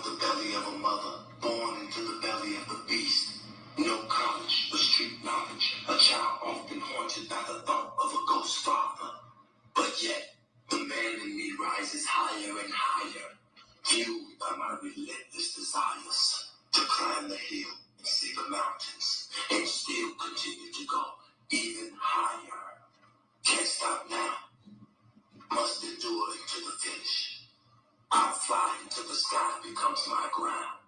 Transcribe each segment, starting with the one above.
the belly of a mother, born into the belly of the beast. No college, but street knowledge. A child often haunted by the thought of a ghost father. But yet, the man in me rises higher and higher, fueled by my relentless desires to climb the hill, see the mountains, and still continue to go even higher. Can't stop now. Must endure into the finish. I'll fly until the sky becomes my ground,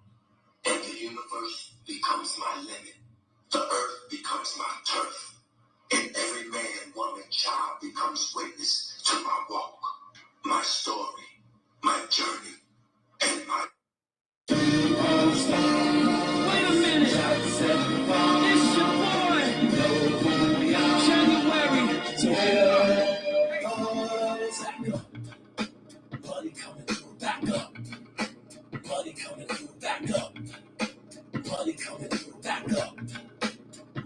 and the universe becomes my limit. The earth becomes my turf, and every man, woman, child becomes witness to my walk, my story, my journey, and my... Wait a minute. It's your boy, January. Money coming through, back up. Money coming through, back up. Money coming through, back up.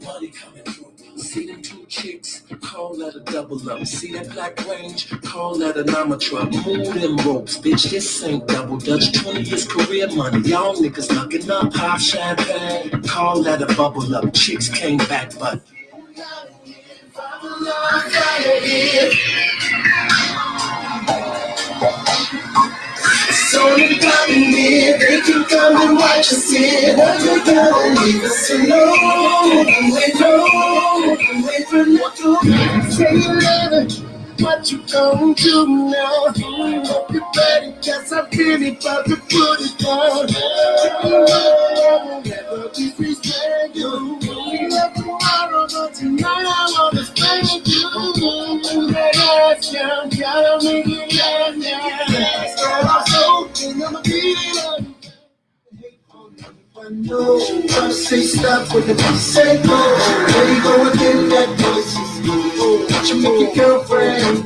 Money coming through. See them two chicks, call that a double up. See that black range, call that a llama truck. Move them ropes, bitch, this ain't double dutch. 20 years career money, y'all niggas looking up. Pop champagne, call that a bubble up. Chicks came back, but it's only coming here, they can come and watch us here. But they gotta leave us alone. Wait for nothing. Say you love it, what you gonna do now? Hope you're ready, cause I'm really about to put it down. Never disrespect you. We love tomorrow, but tonight I wanna spend you. That ass down, gotta make it last now. I'm so I'm a beat. I know, wanna say stop with the beat, say go. There you go again, that voice is low. What you make your girlfriend?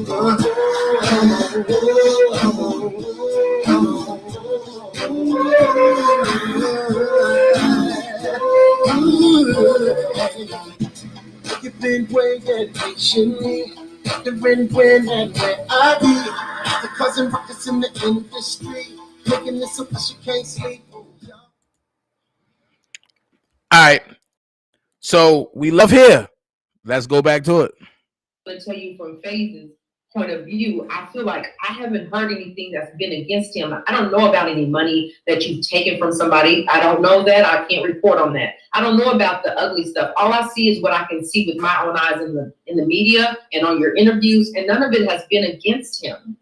You've been waiting patiently, wondering when and where I be. The cousin rockets in the industry, making this so you can't sleep. All right, so we love here. Let's go back to it. To tell you from Phase's point of view, I feel like I haven't heard anything that's been against him. I don't know about any money that you've taken from somebody. I don't know that. I can't report on that. I don't know about the ugly stuff. All I see is what I can see with my own eyes in the media and on your interviews, and none of it has been against him.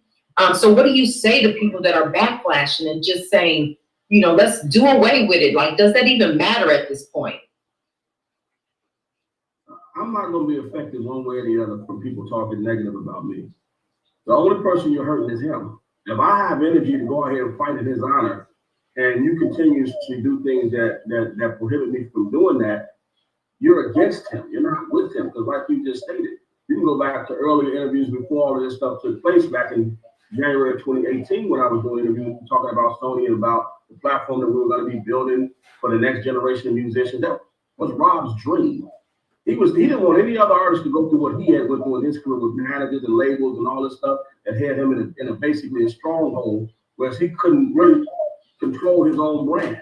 So what do you say to people that are backlashing and just saying, you know, let's do away with it? Like, does that even matter at this point? I'm not going to be affected one way or the other from people talking negative about me. The only person you're hurting is him. If I have energy to go out here and fight in his honor, and you continue to do things that prohibit me from doing that, you're against him. You're not with him, because like you just stated, you can go back to earlier interviews before all of this stuff took place back in January of 2018 when I was doing interviews talking about Sony and about the platform that we were going to be building for the next generation of musicians. That was Rob's dream. He didn't want any other artist to go through what he had went through in his career with managers and labels and all this stuff that had him in a basically a stronghold, whereas he couldn't really control his own brand.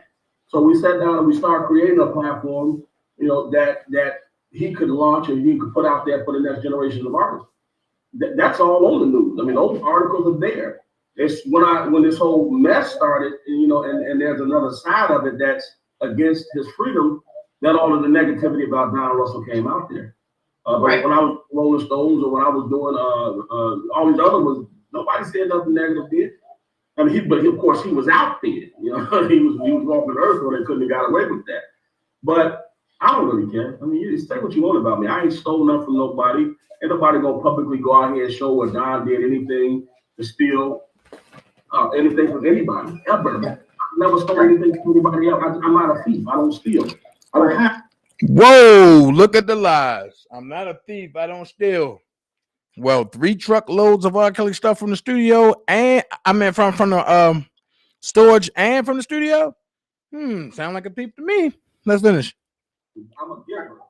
So we sat down and we started creating a platform, you know, that he could launch and he could put out there for the next generation of artists. That's all on the news. I mean, those articles are there. It's when this whole mess started, you know, and there's another side of it that's against his freedom, that all of the negativity about Don Russell came out there. But when I was Rolling Stones or when I was doing all these other ones, nobody said nothing negative did. I mean, but of course he was out there. You know, he was walking the earth when they couldn't have got away with that. But I don't really care. I mean, you say what you want about me. I ain't stolen nothing from nobody. Ain't nobody gonna publicly go out here and show where Don did anything to steal anything from anybody ever. I never stole anything from anybody else. I'm not a thief. I don't steal. I don't have. Whoa! Look at the lies. I'm not a thief. I don't steal. Well, 3 truckloads of R. Kelly stuff from the studio, and I mean from the storage and from the studio. Sound like a thief to me. Let's finish. I'm a giver,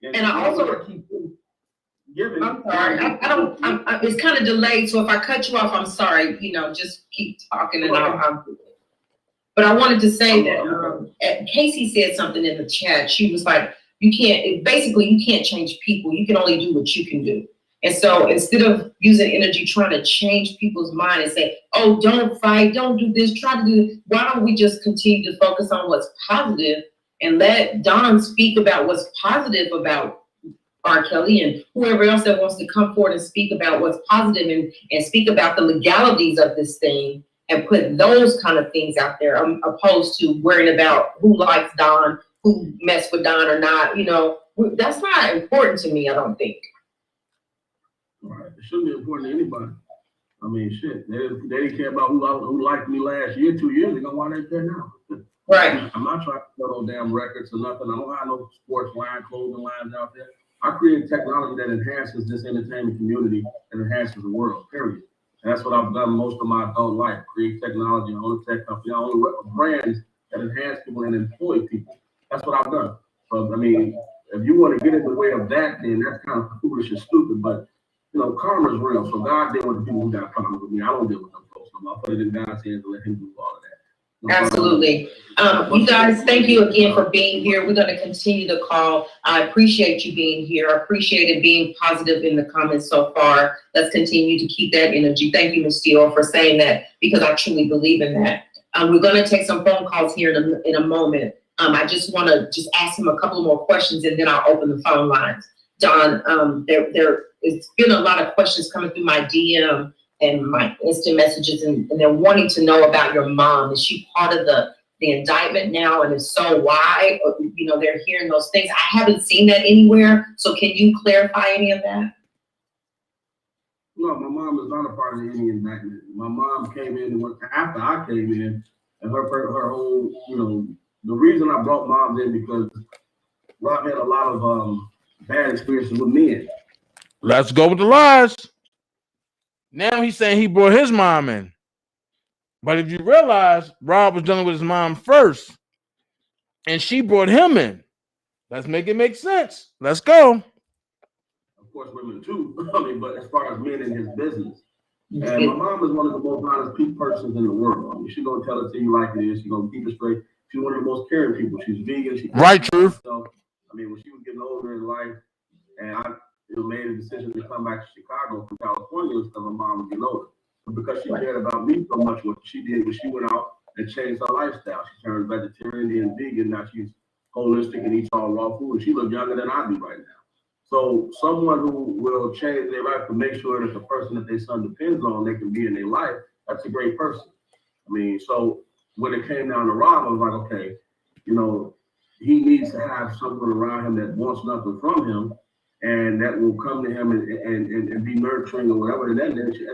and I also keep giving. I'm sorry. I don't. It's kind of delayed, so if I cut you off, I'm sorry. You know, just keep talking, and I'll. But I wanted to say that Casey said something in the chat. She was like, you can't change people. You can only do what you can do. And so instead of using energy trying to change people's mind and say, oh, don't fight, don't do this, try to do this, why don't we just continue to focus on what's positive and let Don speak about what's positive about R. Kelly and whoever else that wants to come forward and speak about what's positive and speak about the legalities of this thing and put those kind of things out there, opposed to worrying about who likes Don, who messed with Don or not. That's not important to me, I don't think. Right. It shouldn't be important to anybody. I mean, shit. They didn't care about who liked me last year, 2 years ago. Why they care now? Right. I'm not trying to sell no damn records or nothing. I don't have no sports line, clothing lines out there. I create technology that enhances this entertainment community and enhances the world, period. And that's what I've done most of my adult life. Create technology, I own a tech company, I own brands that enhance people and employ people. That's what I've done. So, I mean, if you want to get in the way of that, then that's kind of foolish and stupid. But, karma's real. So God deal with the people who got problems with me. I don't deal with them folks. I'll put it in God's hands and let him do all of that. Absolutely. You guys, thank you again for being here. We're going to continue to call. I appreciate you being here. I appreciated being positive in the comments so far. Let's continue to keep that energy. Thank you, Ms. Steele, for saying that, because I truly believe in that. We're going to take some phone calls here in a moment. I just want to ask him a couple more questions, and then I'll open the phone lines. Don, it's been a lot of questions coming through my DM and my instant messages, and they're wanting to know about your mom. Is she part of the indictment now? And if so, why? They're hearing those things. I haven't seen that anywhere. So can you clarify any of that? No, my mom is not a part of any indictment. My mom came in after I came in, and her whole, the reason I brought mom in because Rob had a lot of bad experiences with men. Let's go with the lies. Now he's saying he brought his mom in. But if you realize, Rob was dealing with his mom first, and she brought him in. Let's make it make sense. Let's go. Of course, women too. But as far as men in his business. And my mom is one of the most honest persons in the world. She's going to tell it to you like it is. She's going to keep it straight. She's one of the most caring people. She's vegan. Right, truth. So, when she was getting older in life, and I made a decision to come back to Chicago from California because my mom was getting older. But because she cared about me so much, what she did was she went out and changed her lifestyle. She turned vegetarian and vegan. Now she's holistic and eats all raw food. And she looks younger than I do right now. So someone who will change their life to make sure that the person that their son depends on, they can be in their life, that's a great person. So when it came down to Rob, I was like, okay, he needs to have someone around him that wants nothing from him and that will come to him and be nurturing or whatever. And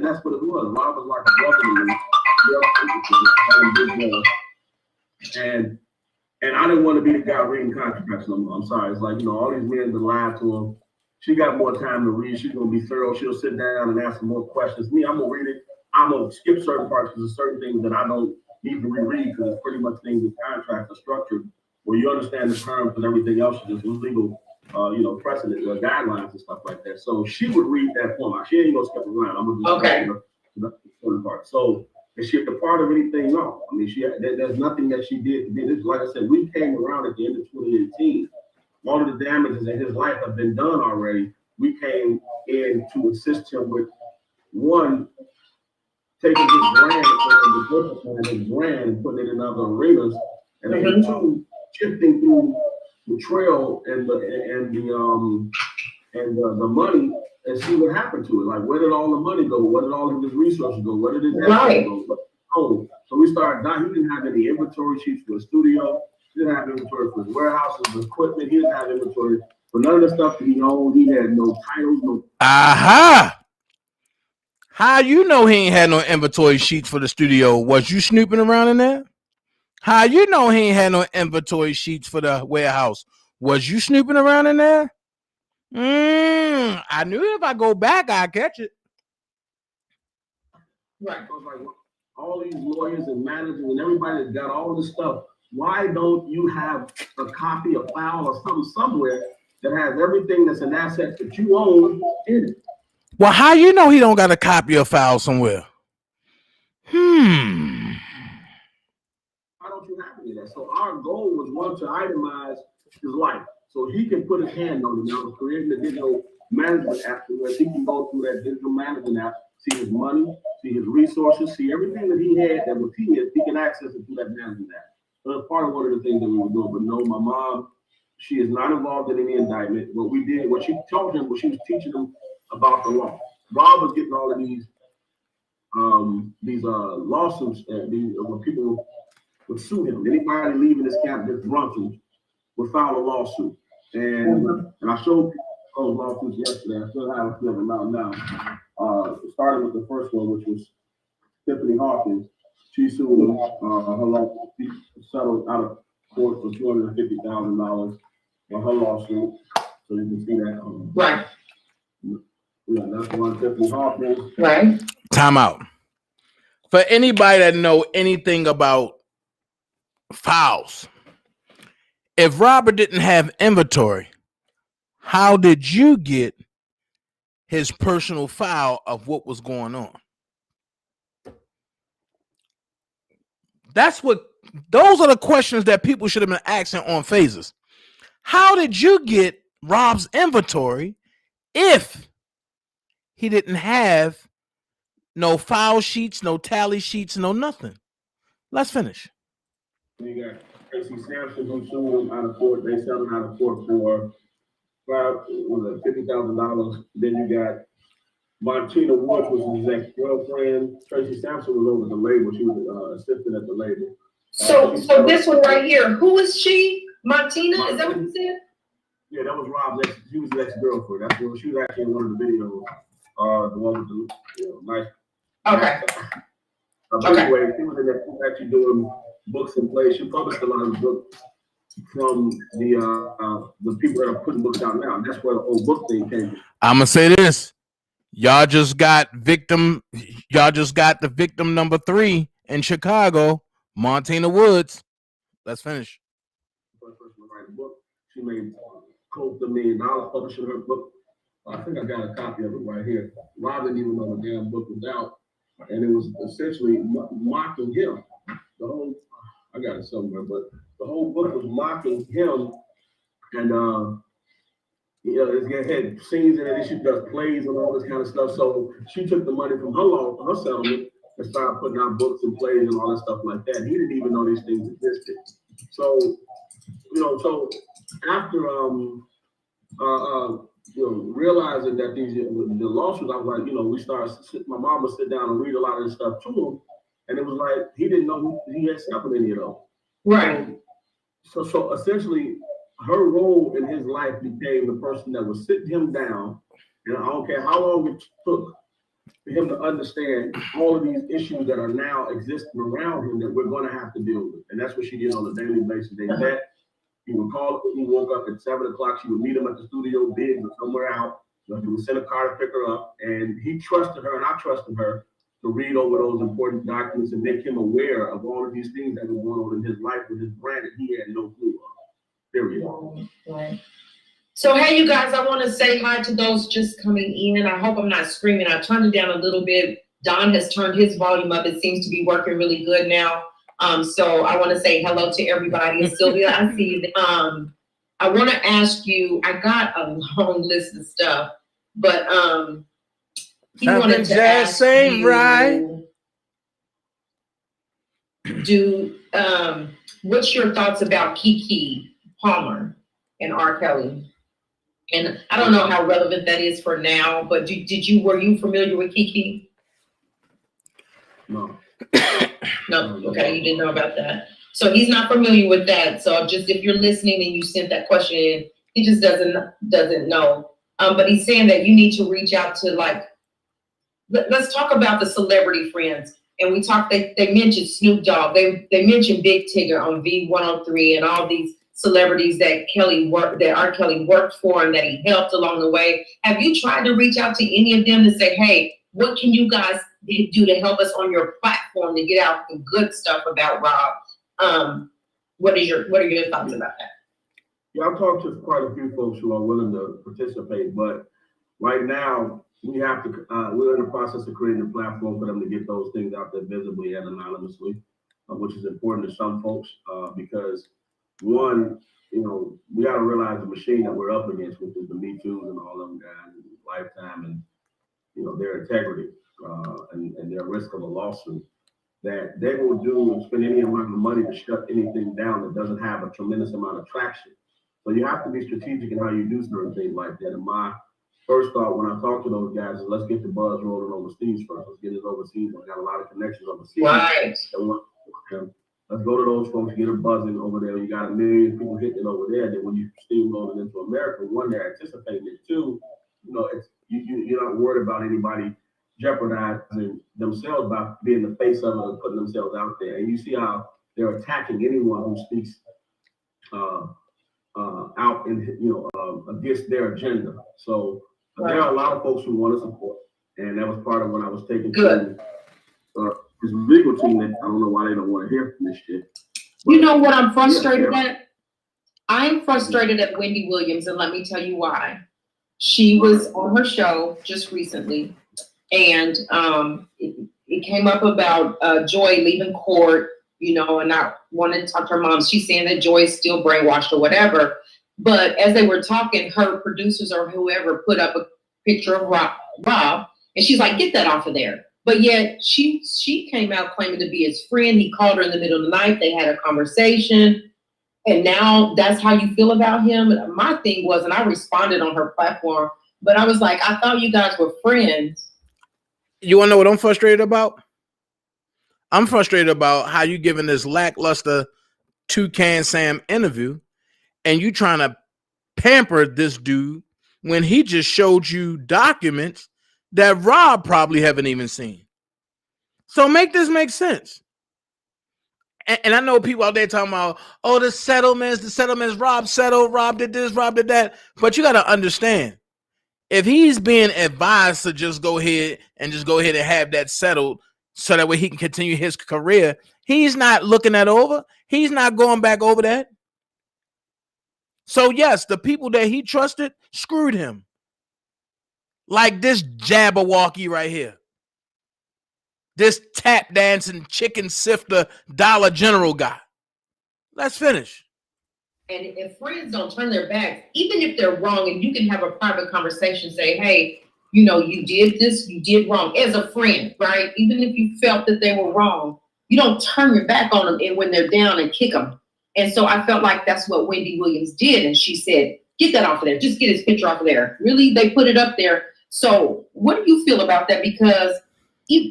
that's what it was. Rob was like a brother to me. And I didn't want to be the guy reading contracts no more. I'm sorry. It's like, all these men that lied to him. She got more time to read. She's going to be thorough. She'll sit down and ask some more questions. Me, I'm going to read it. I'm going to skip certain parts because there's certain things that I don't need to reread because it's pretty much things in contracts are structured where you understand the terms and everything else is just legal, precedent or guidelines and stuff like that. So she would read that for me. She ain't going to skip around. I'm going to just certain part. So is she a part of anything? No. There's nothing that she did to be this. Like I said, we came around at the end of 2018. All of the damages in his life have been done already. We came in to assist him with one, taking his brand and putting it in other arenas, and then two, shifting through the trail and the money and see what happened to it. Like, where did all the money go? Where did all of his resources go? Where did his assets go? Oh, so we started down. He didn't have any inventory sheets for a studio. He didn't have inventory for his warehouses, his equipment. He didn't have inventory for none of the stuff that he owned. He had no titles, no. Aha! How you know he ain't had no inventory sheets for the studio? Was you snooping around in there? How you know he ain't had no inventory sheets for the warehouse? Was you snooping around in there? I knew if I go back, I'd catch it. Right. So like, all these lawyers and managers and everybody that got all this stuff, why don't you have a copy, a file, or something somewhere that has everything that's an asset that you own in it? Well, how you know he don't got a copy or file somewhere? I don't our goal was one to itemize his life, so he can put his hand on it. Now, we're creating a digital management app where he can go through that digital management app, see his money, see his resources, see everything that he had that was his. He can access it through that management app. So that's part of one of the things that we were doing. But no, my mom, she is not involved in any indictment. What we did, what she taught him, was she was teaching him about the law. Rob was getting all of these lawsuits where people would sue him. Anybody leaving this camp that's drunken would file a lawsuit. And I showed those lawsuits yesterday. I still have a few of them out now. Starting with the first one, which was Tiffany Hawkins. She sued her lawsuit. She settled out of court for $250,000 on her lawsuit. So you can see that. Right. Yeah, that's one. Tiffany Hawkins. Right. Time out. For anybody that know anything about files, if Robert didn't have inventory, how did you get his personal file of what was going on? Those are the questions that people should have been asking on phases. How did you get Rob's inventory if he didn't have no file sheets, no tally sheets, no nothing? Let's finish. You got Tracy Sampson who sued him out of court. They settled out of court for $50,000. Then you got Martina Woods was his ex-girlfriend. Tracy Sampson was over the label. She was assistant at the label. So this one right here, who is she? Martina? Is that what you said? Yeah, that was Rob's ex. She was his ex-girlfriend. That's what she was actually in one of the videos. The one with the nice. Okay. Anyway, she was in that. She was actually doing books and plays. She published a lot of books from the people that are putting books out now. That's where the old book thing came from. I'm gonna say this. Y'all just got the victim number 3 in Chicago, Martina Woods. Let's finish. First person to write a book. She made close to $1 million publishing her book. I think I got a copy of it right here. Rob didn't even know the damn book was out, and it was essentially mocking him. I got it somewhere, but the whole book was mocking him, and it had scenes in it. She does plays and all this kind of stuff. So she took the money from her settlement, and started putting out books and plays and all that stuff like that. He didn't even know these things existed. So, so after realizing that the lawsuits, I was like, my mom would sit down and read a lot of this stuff to him, and it was like he didn't know he had settled any of those. Right. So essentially, her role in his life became the person that was sitting him down, and I don't care how long it took for him to understand all of these issues that are now existing around him that we're going to have to deal with. And that's what she did on a daily basis. They met. He would call. He woke up at 7 o'clock. She would meet him at the studio, big or somewhere out. He would send a car to pick her up, and he trusted her, and I trusted her to read over those important documents and make him aware of all of these things that were going on in his life with his brand that he had no clue of. Period. Right. So, hey, you guys, I want to say hi to those just coming in. I hope I'm not screaming. I turned it down a little bit. Don has turned his volume up. It seems to be working really good now. So I want to say hello to everybody. And Sylvia, I see you. I want to ask you, I got a long list of stuff, but he wanted to ask you, right? What's your thoughts about Keke Palmer and R. Kelly? And I don't know how relevant that is for now, but were you familiar with Keke? No. No, okay, you didn't know about that. So he's not familiar with that. So just if you're listening and you sent that question in, he just doesn't know. But he's saying that you need to reach out to let's talk about the celebrity friends. And we talked, they mentioned Snoop Dogg, they mentioned Big Tigger on V103 and all these celebrities that R. Kelly worked for and that he helped along the way. Have you tried to reach out to any of them to say, hey, what can you guys do to help us on your platform to get out the good stuff about Rob? What are your thoughts about that? Yeah, I've talked to quite a few folks who are willing to participate, but right now we have to. We're in the process of creating a platform for them to get those things out there visibly and anonymously. which is important to some folks because one, we got to realize the machine that we're up against, which is the Me Too's and all them guys, and Lifetime, and their integrity and their risk of a lawsuit, that they will do and spend any amount of money to shut anything down that doesn't have a tremendous amount of traction. So you have to be strategic in how you do certain things like that. And my first thought when I talk to those guys is let's get the buzz rolling overseas first. Let's get this overseas. I got a lot of connections overseas. Right. Let's go to those folks, get them buzzing over there. You got a million people hitting it over there. Then when you steamroll it into America, one, they're anticipating it. Two, you're not worried about anybody jeopardizing themselves by being the face of it and putting themselves out there. And you see how they're attacking anyone who speaks out in against their agenda. So there are a lot of folks who want to support, and that was part of when I was taking to this legal team that I don't know why they don't want to hear from this shit. But, you know what I'm frustrated at? I'm frustrated at Wendy Williams, and let me tell you why. She was on her show just recently, and it came up about Joy leaving court, and I wanted to talk to her mom. She's saying that Joy is still brainwashed or whatever. But as they were talking, her producers or whoever put up a picture of Rob, and she's like, get that off of there. But yet she came out claiming to be his friend. He called her in the middle of the night. They had a conversation. And now that's how you feel about him. My thing was, and I responded on her platform, but I was like, I thought you guys were friends. You want to know what I'm frustrated about? I'm frustrated about how you giving this lackluster Toucan Sam interview and you trying to pamper this dude when he just showed you documents that Rob probably haven't even seen. So make this make sense. And I know people out there talking about, the settlements, Rob settled, Rob did this, Rob did that. But you got to understand, if he's being advised to just go ahead and have that settled so that way he can continue his career, he's not looking that over. He's not going back over that. So yes, the people that he trusted screwed him. Like this Jabberwocky right here. This tap dancing chicken sifter Dollar General guy. Let's finish. And if friends don't turn their backs, even if they're wrong, and you can have a private conversation, say, hey, you did this, you did wrong as a friend, right? Even if you felt that they were wrong, you don't turn your back on them and when they're down and kick them. And so I felt like that's what Wendy Williams did. And she said, get that off of there. Just get his picture off of there. Really, they put it up there. So what do you feel about that? Because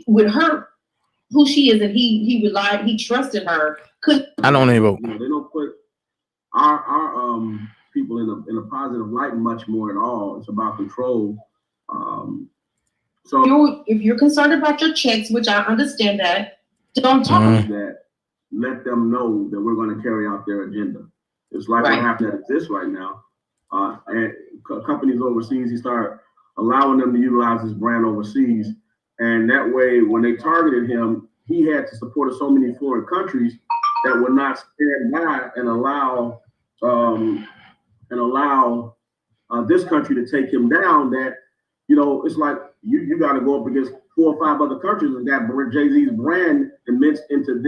with her, who she is, and he trusted her. I don't even. They don't put our people in a positive light much more at all. It's about control. So if you're concerned about your checks, which I understand that, don't talk about that. Let them know that we're going to carry out their agenda. It's like what happened that exists right now. And companies overseas, he started allowing them to utilize his brand overseas. And that way, when they targeted him, he had to support so many foreign countries that would not stand by and allow this country to take him down. That it's like you got to go up against 4 or 5 other countries and got Jay-Z's brand immersed into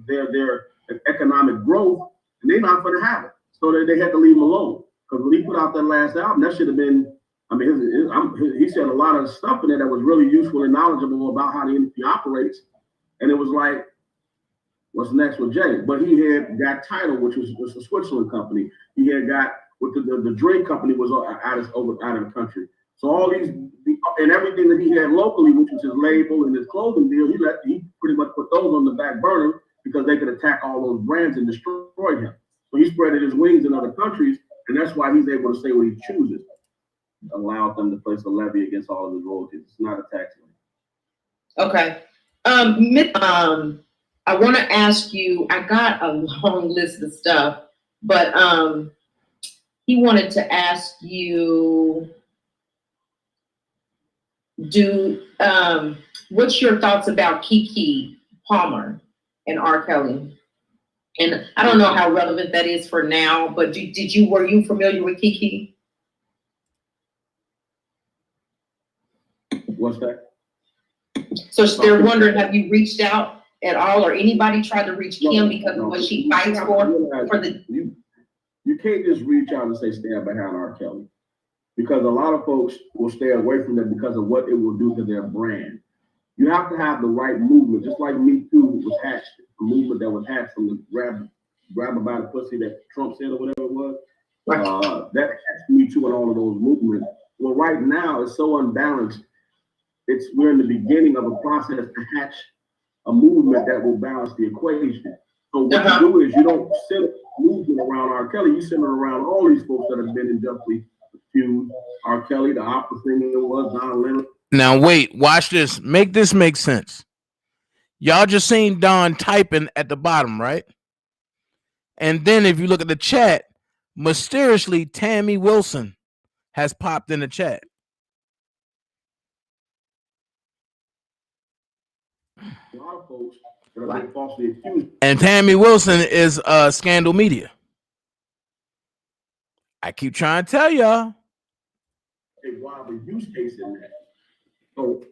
their economic growth, and they're not going to have it. So they had to leave him alone. Because when he put out that last album, that should have been. I mean, he said a lot of stuff in there that was really useful and knowledgeable about how the industry operates. And it was like, what's next with Jay? But he had got Tidal, which was a Switzerland company. He had got with the drink company was out of the country. So all these and everything that he had locally, which was his label and his clothing deal, he pretty much put those on the back burner because they could attack all those brands and destroy him. So he spread his wings in other countries, and that's why he's able to say what he chooses. Allowed them to place a levy against all of his royalties. It's not a tax levy. Okay. I want to ask you, I got a long list of stuff, but he wanted to ask you, what's your thoughts about Keke Palmer and R. Kelly? And I don't know how relevant that is for now, but were you familiar with Keke? What's that? So they're wondering, have you reached out at all, or anybody tried to reach Kim because of what she fights for the. You can't just reach out and say stand behind R. Kelly, because a lot of folks will stay away from them because of what it will do to their brand. You have to have the right movement, just like Me Too was hatched, a movement that was hatched from the grab by the pussy that Trump said or whatever it was. That hatched Me Too and all of those movements. Well, right now it's so unbalanced. We're in the beginning of a process to hatch a movement that will balance the equation. So what you do is you don't sit moving around R. Kelly, you center around all these folks that have been unjustly accused. R. Kelly, the opera singer was Don Leonard. Now wait, watch this. Make this make sense. Y'all just seen Don typing at the bottom, right? And then if you look at the chat, mysteriously Tammy Wilson has popped in the chat. A lot of folks that have been falsely accused. And Tammy Wilson is Scandal Media. I keep trying to tell y'all. A robbery use case in that. So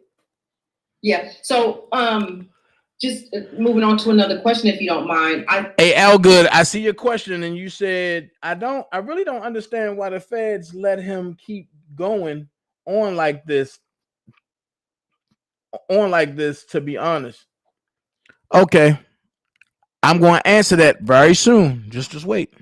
yeah. So just moving on to another question, if you don't mind. Hey, Al Good, I see your question, and you said I really don't understand why the feds let him keep going on like this. To be honest. Okay. I'm going to answer that very soon. Just wait.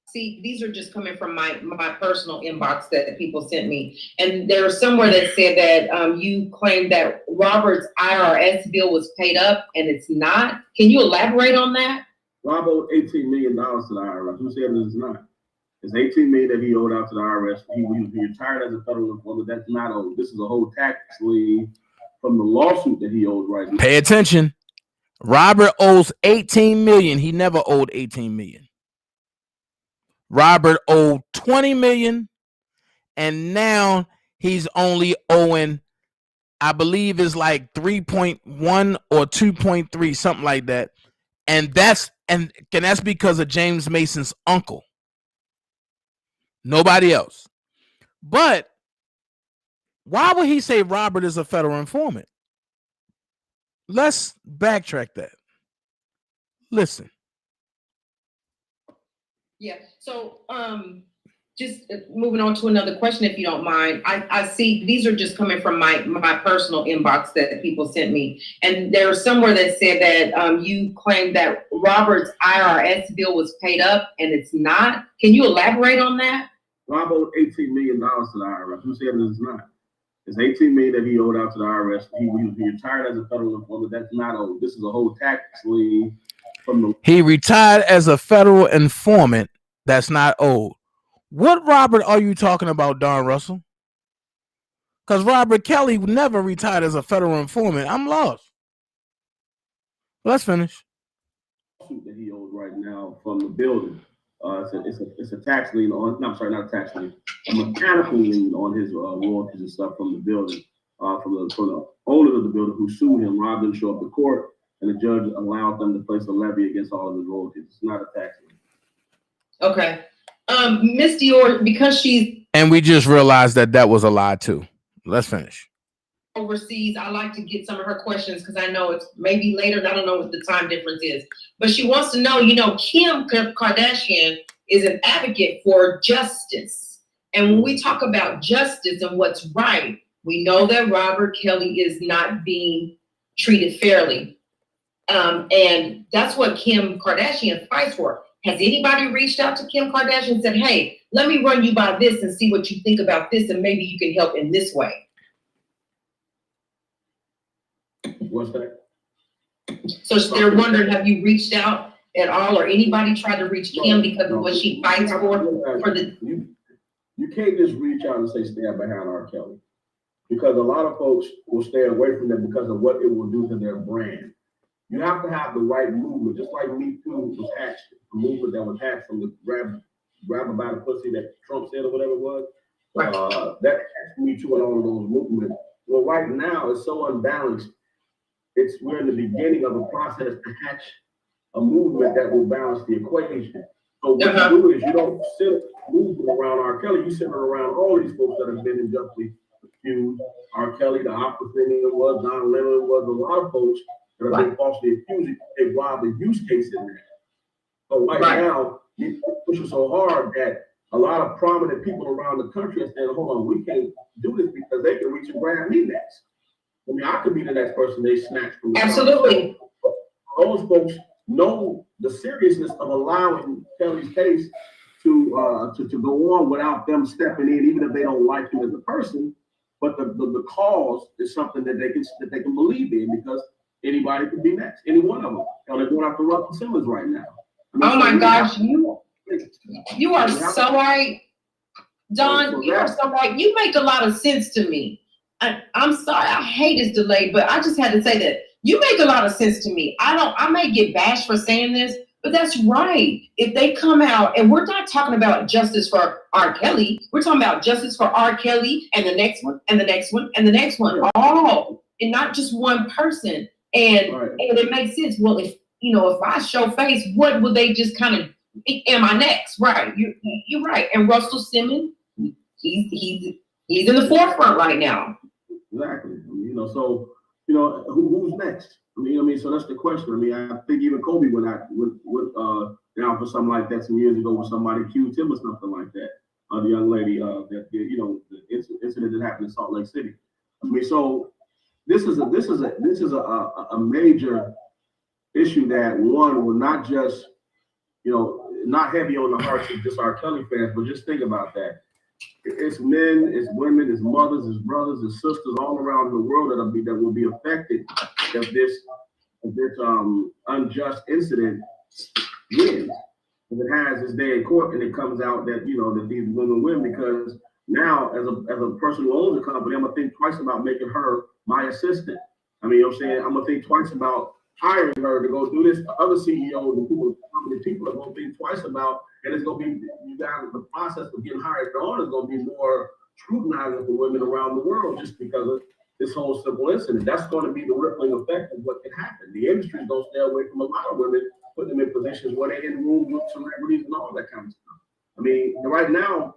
See, these are just coming from my personal inbox that people sent me. And there was somewhere that said that you claimed that Robert's IRS bill was paid up and it's not. Can you elaborate on that? Rob owed $18 million to the IRS. Who said it's not? It's $18 million that he owed out to the IRS. He retired as a federal employee. That's not owed. This is a whole tax lien from the lawsuit that he owes right now. Pay attention. Robert owes $18 million. He never owed $18 million. Robert owed $20 million, and he's only owing, I believe, is like 3.1 or 2.3, something like that. And that's because of James Mason's uncle. Nobody else. But why would he say Robert is a federal informant? Let's backtrack that. Listen. Yeah. So just moving on to another question, if you don't mind. I see these are just coming from my personal inbox that people sent me. And there was somewhere that said that you claimed that Robert's IRS bill was paid up and it's not. Can you elaborate on that? Rob owed $18 million to the IRS. Who said it's not? It's $18 million that he owed out to the IRS. He retired as a federal employee. That's not owed. This is a whole tax lien from the. He retired as a federal informant. That's not owed. What Robert are you talking about, Don Russell? Because Robert Kelly never retired as a federal informant. I'm lost. Let's finish. That he owes right now from the building. It's a tax lien on. No, I'm sorry, not a tax lien. A mechanical lien on his royalties and stuff from the building. From the owner of the building who sued him. Rob didn't show up to court, and the judge allowed them to place a levy against all of his royalties. It's not a tax lien. Okay. Miss Dior, because she's. And we just realized that was a lie too. Let's finish. Overseas, I like to get some of her questions because I know it's maybe later. And I don't know what the time difference is, but she wants to know. Kim Kardashian is an advocate for justice, and when we talk about justice and what's right, we know that Robert Kelly is not being treated fairly, and that's what Kim Kardashian fights for. Has anybody reached out to Kim Kardashian and said, "Hey, let me run you by this and see what you think about this, and maybe you can help in this way"? What's that? So they're wondering, have you reached out at all, or anybody tried to reach Kim because of what she fights for the? You can't just reach out and say stand behind R. Kelly, because a lot of folks will stay away from them because of what it will do to their brand. You have to have the right movement, just like Me Too was hatched, a movement that was hatched from the grab by the pussy that Trump said or whatever it was. Right. That hatched Me Too and all of those movements. Well, right now it's so unbalanced. We're in the beginning of a process to hatch a movement that will balance the equation. So what you do is you don't sit moving around R. Kelly, you sit around all these folks that have been unjustly accused. R. Kelly, the opera singer was, Don Leonard was, a lot of folks that have been falsely accused, they robbed the use case in there. So right now, you're pushing so hard that a lot of prominent people around the country are saying, hold on, we can't do this because they can reach and grab me next. I mean, I could be the next person they snatch from. Absolutely. Those folks know the seriousness of allowing Kelly's case to go on without them stepping in, even if they don't like him as a person. But the cause is something that they can believe in, because anybody could be next, any one of them. And they're going after Russell Simmons right now. I mean, oh my gosh, you are so right, Don. You are so right. You make a lot of sense to me. I'm sorry, I hate this delay, but I just had to say that you make a lot of sense to me. I may get bashed for saying this, but that's right. If they come out, and we're not talking about justice for R. Kelly, we're talking about justice for R. Kelly and the next one and the next one and the next one, all, and not just one person. And it makes sense. Well, if I show face, what would they just kind of? Am I next? Right. You're right. And Russell Simmons, he's in the forefront right now. Exactly. So who's next? So that's the question. I think even Kobe went down for something like that some years ago, when somebody accused him of something like that. The young lady, the incident that happened in Salt Lake City. So this is a major issue that one will not just not heavy on the hearts of just R. Kelly fans, but just think about that. It's men, it's women, it's mothers, it's brothers, it's sisters all around the world that will be affected if this unjust incident wins. If it has its day in court and it comes out that that these women win, because now as a person who owns a company, I'm gonna think twice about making her my assistant. I'm gonna think twice about hiring her to go do this. Other CEOs and people are gonna think twice about, and it's gonna be the process of getting hired on is gonna be more scrutinizing for women around the world, just because of this whole simple incident. That's going to be the rippling effect of what can happen. The industry is going to stay away from a lot of women, putting them in positions where they're in rooms with celebrities and all that kind of stuff. Right now,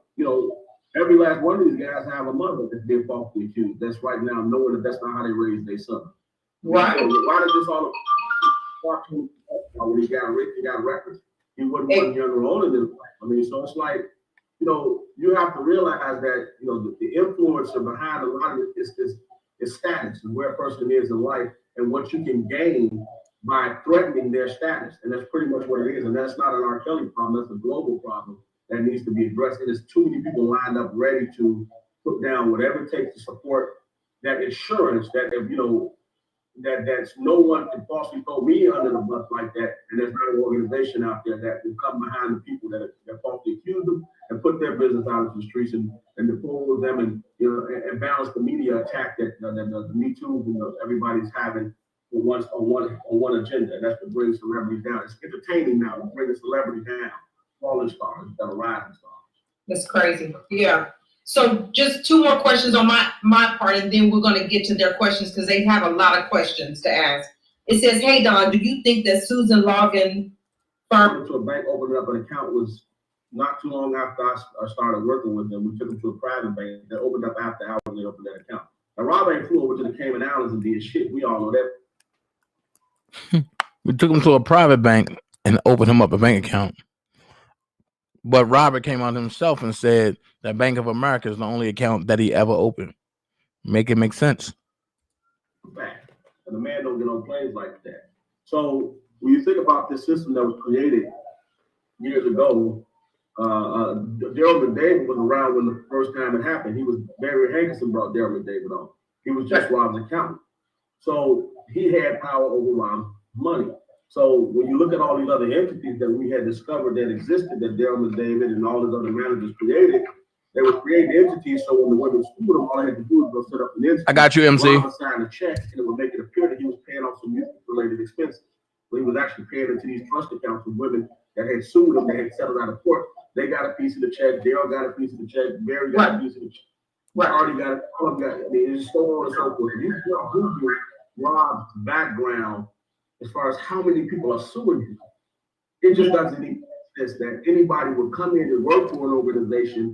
every last one of these guys have a mother that's being falsely accused. That's right now, knowing that that's not how they raise their son. Right. So why did this all when he got rich, he got records? He wasn't one younger or older than. So it's like, you have to realize that, the influencer behind a lot of it is status, and where a person is in life and what you can gain by threatening their status. And that's pretty much what it is. And that's not an R. Kelly problem. That's a global problem that needs to be addressed. And there's too many people lined up ready to put down whatever it takes to support that insurance that if, that's no one can falsely throw me under the bus like that. And there's not an organization out there that will come behind the people that falsely accuse them and put their business out into the streets and depose them and and balance the media attack that the Me Too everybody's having on one agenda. That's to bring celebrities down. It's entertaining now to bring a celebrity down, falling stars instead of rising stars. That's crazy. Yeah. So just two more questions on my part, and then we're going to get to their questions because they have a lot of questions to ask. It says, hey, Don, do you think that Susan Logan firm to a bank opening up an account was not too long after I started working with them? We took them to a private bank that opened up after hours and they opened that account. Now, Rob ain't flew over to the Cayman Islands and did shit. We all know that. We took him to a private bank and opened him up a bank account. But Robert came out himself and said that Bank of America is the only account that he ever opened. Make it make sense. Fact. And the man don't get on planes like that. So when you think about this system that was created years ago, Daryl McDavid was around when the first time it happened. He was Barry Hankerson brought Daryl McDavid on. He was just Rob's accountant. So he had power over Rob's money. So when you look at all these other entities that we had discovered that existed, that Daryl McDavid and all these other managers created, they were creating entities. So when the women sued them, all they had to do was go set up an entity. I got you, MC. Rob signed a check, and it would make it appear that he was paying off some music-related expenses. But he was actually paying into these trust accounts of women that had sued him, that had settled out of court. They got a piece of the check. Daryl got a piece of the check. Barry got a piece of the check. Artie got it. It's so on and so forth. You Google Rob's background as far as how many people are suing him. It just doesn't make sense that anybody would come in and work for an organization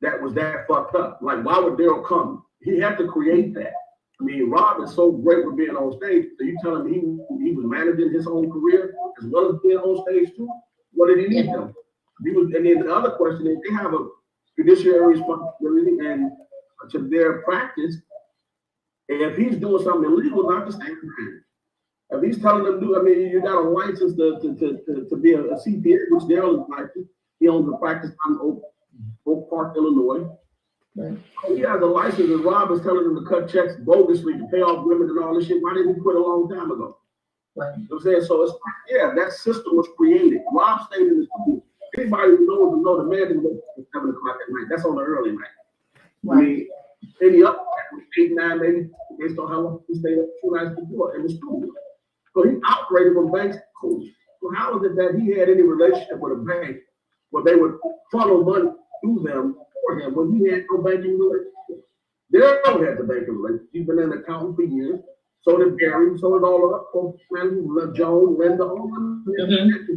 that was that fucked up. Like, why would Daryl come? He had to create that. I mean, Rob is so great with being on stage. So you telling me he was managing his own career as well as being on stage too? What did he need them? And then the other question is, they have a fiduciary responsibility and to their practice. And if he's doing something illegal, not to stay behind. If he's telling them to do, I mean, you got a license to be a CPA, which they're on the license. He owns a practice on Oak Park, Illinois. Right. So he has a license, and Rob is telling him to cut checks bogusly to pay off women and all this shit. Why didn't he quit a long time ago? Right. You know what I'm saying? So it's like, yeah, that system was created. Rob stayed in the school. Anybody who knows will know the man didn't go at 7 o'clock at night. That's on the early night. Right. I mean, any up 8, 9, maybe based on how long he stayed up 2 nights before in the studio. So he operated from bank schools. So how is it that he had any relationship with a bank where they would funnel money through them for him when he had no banking relationship? Daryl had the banking relationship. He's been an accountant for years. So did Barry. So did all of us. Joan, Linda, all of them.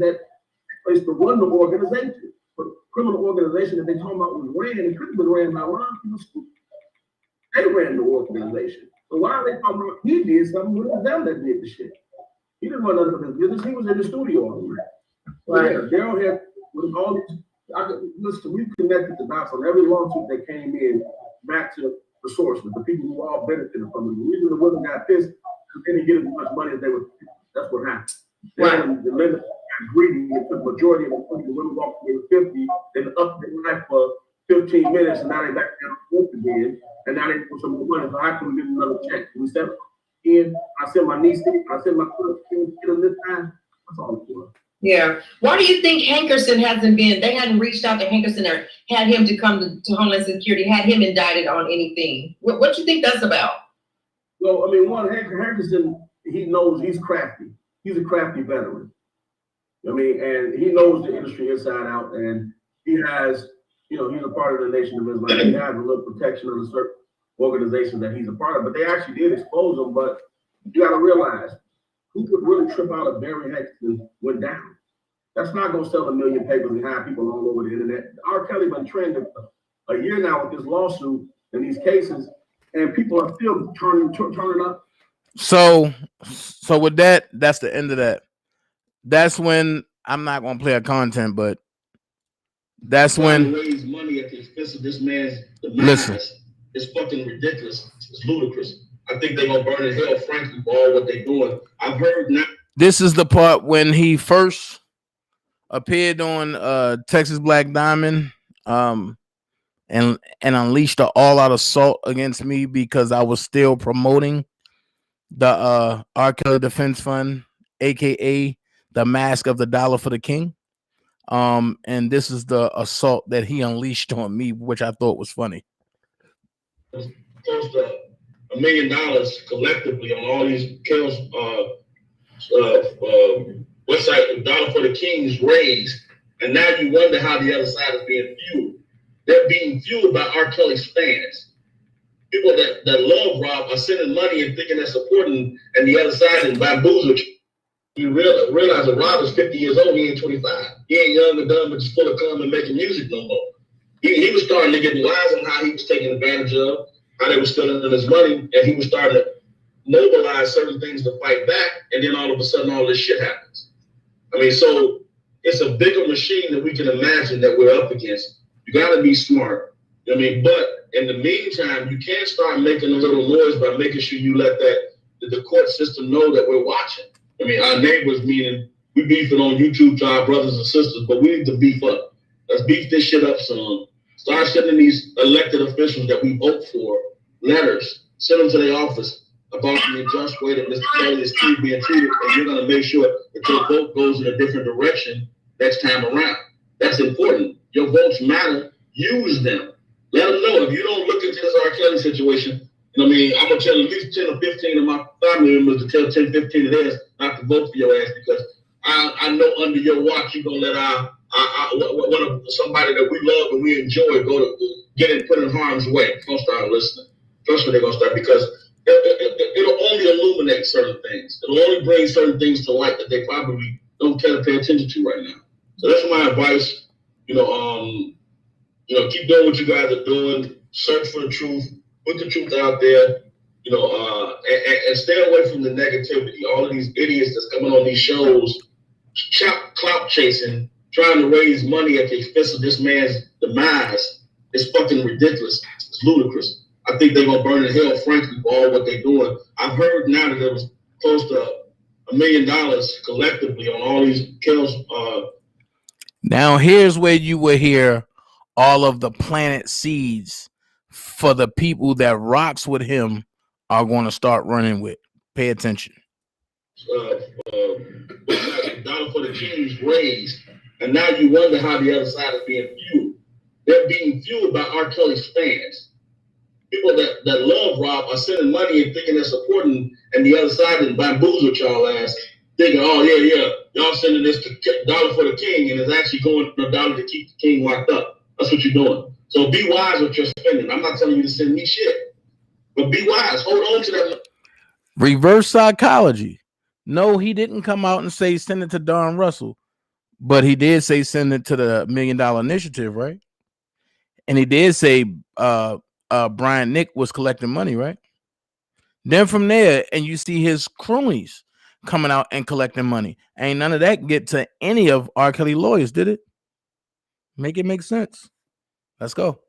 That place to run the organization. But the criminal organization that they talking about was ran, it couldn't have been ran by Ron. They ran the organization. So why are they talking about he did something with them that did the shit? He didn't run none of his business. He was in the studio all the time. Right. Yeah, Daryl had with all these. We connected the dots on every lawsuit that came in back to the source with the people who all benefited from it. The reason the women got pissed because they didn't get as much money as they would. That's what happened. Right. The lender got greedy and took the majority of the money. The women walked away with 50, then upped their life for 15 minutes, and now they back down to work again, and now they put some more money. So I couldn't get another check. We said, I sent my niece, I sent my cousin this time. That's all it was. Yeah. Why do you think Hankerson hasn't been, they hadn't reached out to Hankerson or had him to come to Homeland Security, had him indicted on anything? What do you think that's about? Well, I mean, one, Hankerson, he knows he's crafty. He's a crafty veteran. I mean, and he knows the industry inside out, and he has, he's a part of the Nation of Islam. He has a little protection of the certain organizations that he's a part of, but they actually did expose him. But you got to realize, who could really trip out if Barry Hexton went down? That's not going to sell 1 million papers and have people all over the internet. R. Kelly been trending a year now with this lawsuit and these cases, and people are still turning up. So with that, that's the end of that. That's when I'm not going to play a content, but that's when raise money at the expense of this man's demise. Listen, it's fucking ridiculous. It's ludicrous. I think they're gonna burn in hell, frankly, for all what they're doing. I've heard now. This is the part when he first appeared on Texas Black Diamond, and unleashed an all-out assault against me because I was still promoting the R. Kelly Defense Fund, aka the Mask of the Dollar for the King. And this is the assault that he unleashed on me, which I thought was funny. Close to $1 million collectively on all these Kellz website, Dollar for the King's raised, and now you wonder how the other side is being fueled. They're being fueled by R. Kelly's fans. People that love Rob are sending money and thinking they're supporting, and the other side is bamboozled. You realize that Rob is 50 years old, he ain't 25. He ain't young and dumb, but just full of cum and making music no more. He was starting to get wise on how he was taking advantage of, how they were stealing his money, and he was starting to mobilize certain things to fight back, and then all of a sudden all this shit happens. I mean, so it's a bigger machine than we can imagine that we're up against. You got to be smart. I mean, but in the meantime, you can't start making a little noise by making sure you let the court system know that we're watching. I mean, our neighbors, meaning we beefing on YouTube to our brothers and sisters, but we need to beef up. Let's beef this shit up some. Start sending these elected officials that we vote for letters. Send them to their office about the unjust way that Mr. Kelly is being treated, and you're going to make sure that your vote goes in a different direction next time around. That's important. Your votes matter. Use them. Let them know. If you don't look into this R. Kelly situation, I'm going to tell at least 10 or 15 of my family members to tell 10, 15 of theirs not to vote for your ass, because I know under your watch you're going to let somebody that we love and we enjoy go to get put in harm's way. Don't start listening. Trust me, they're going to start, because it'll only illuminate certain things. It'll only bring certain things to light that they probably don't care to pay attention to right now. So that's my advice. Keep doing what you guys are doing. Search for the truth. Put the truth out there. You know, and stay away from the negativity. All of these idiots that's coming on these shows, clout chasing, trying to raise money at the expense of this man's demise is fucking ridiculous. It's ludicrous. I think they're gonna burn in hell, frankly, for all what they're doing. I've heard now that there was close to $1 million collectively on all these Kellz. Now here's where you will hear all of the planted seeds for the people that rocks with him are going to start running with. Pay attention. Dollar for the Kings raised, and now you wonder how the other side is being fueled. They're being fueled by R. Kelly's fans. People that love Rob are sending money and thinking they're supporting, and the other side is bamboozled y'all ass, thinking, oh yeah, y'all sending this to Dollar for the King, and it's actually going to $1 to keep the king locked up. That's what you're doing. So be wise what you're spending. I'm not telling you to send me shit, but be wise. Hold on to that. Reverse psychology. No, he didn't come out and say send it to Don Russell, but he did say send it to the $1 Million Initiative, right? And he did say Brian Nick was collecting money, right? Then from there, and you see his cronies coming out and collecting money. Ain't none of that get to any of R. Kelly lawyers, did it? Make it make sense. Let's go.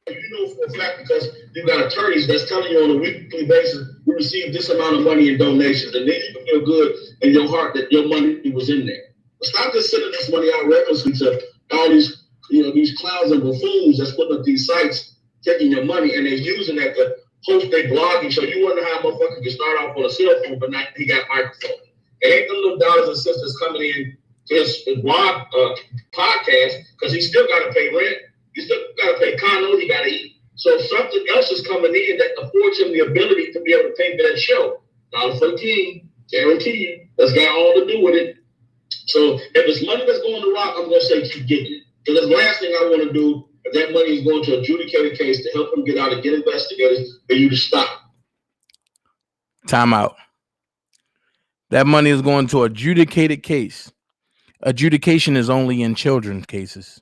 You know for a fact because you got attorneys that's telling you on a weekly basis, we received this amount of money in donations, and then you can feel good in your heart that your money was in there. But stop just sending this money out recklessly to all these, these clowns and buffoons that's putting up these sites, taking your money, and they're using that to host their blogging show. You wonder how a motherfucker can start off on a cell phone, but not he got microphone. It ain't the little dollars and cents that's coming in to his blog podcast because he still got to pay rent. You still got to pay condos, you got to eat. So something else is coming in that affords him the ability to be able to pay for that show. $1 for the King, guarantee you. That's got all to do with it. So if it's money that's going to Rock, I'm going to say keep getting it. Because the last thing I want to do, if that money is going to adjudicate a case to help him get out and get investigators, for you to stop. Time out. That money is going to adjudicated case. Adjudication is only in children's cases.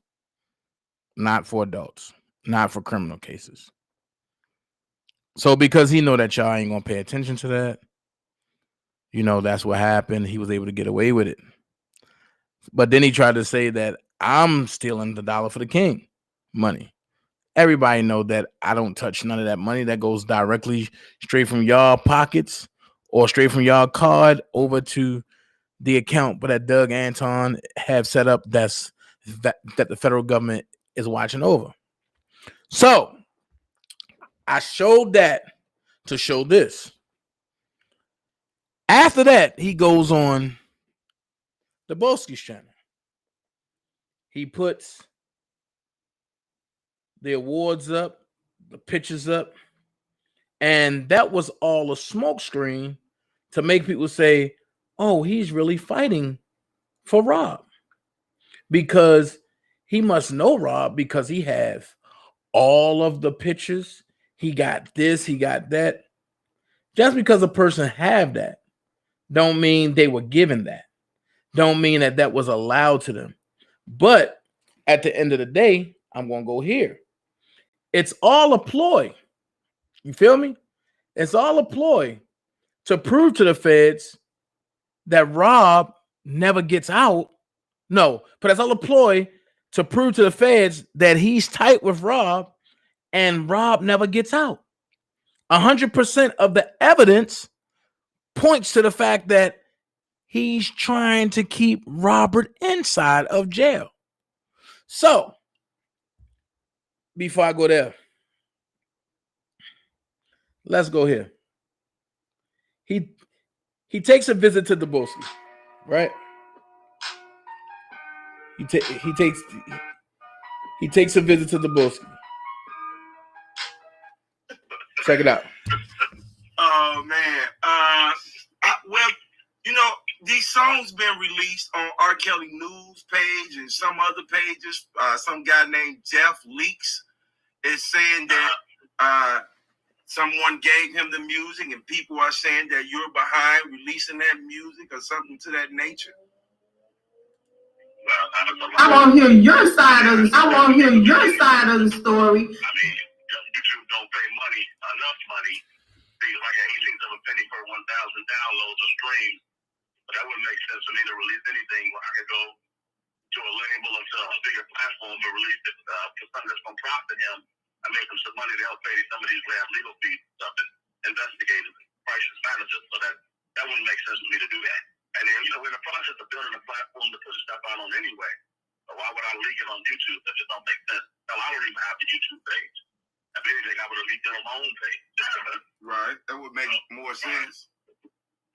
Not for adults, not for criminal cases. So because he know that y'all ain't gonna pay attention to that, that's what happened. He was able to get away with it. But then he tried to say that I'm stealing the $1 for the King money. Everybody know that I don't touch none of that money. That goes directly straight from y'all pockets or straight from y'all card over to the account that Doug Anton have set up that the federal government is watching over. So I showed that to show this. After that, he goes on the Boski's channel. He puts the awards up, the pictures up, and that was all a smokescreen to make people say, oh, he's really fighting for Rob. Because he must know Rob because he has all of the pictures. He got this, he got that. Just because a person have that don't mean they were given that. Don't mean that was allowed to them. But at the end of the day, I'm going to go here. It's all a ploy. You feel me? It's all a ploy to prove to the feds that Rob never gets out. No, but it's all a ploy to prove to the feds that he's tight with Rob and Rob never gets out. 100% of the evidence points to the fact that he's trying to keep Robert inside of jail. So, before I go there, let's go here. He takes a visit to Daboski, right? He takes a visit to Daboski. Check it out. Oh man. These songs been released on R. Kelly News page and some other pages. Some guy named Jeff Leaks is saying that someone gave him the music and people are saying that you're behind releasing that music or something to that nature. I want to hear your side of the story. YouTube don't pay enough money fee, like an 18th of a penny per 1,000 downloads or streams. But that wouldn't make sense for me to release anything where I could go to a label or to a bigger platform and release it for something that's going to profit him and make him some money to help pay some of these lab legal fees and stuff and investigate crisis managers. So that wouldn't make sense for me to do that. And then, we're in the process of building a platform to put stuff out on anyway. So why would I leak it on YouTube? That just don't make sense. Hell, I don't even have the YouTube page. If anything, I would have leaked it on my own page. Right. That would make more sense.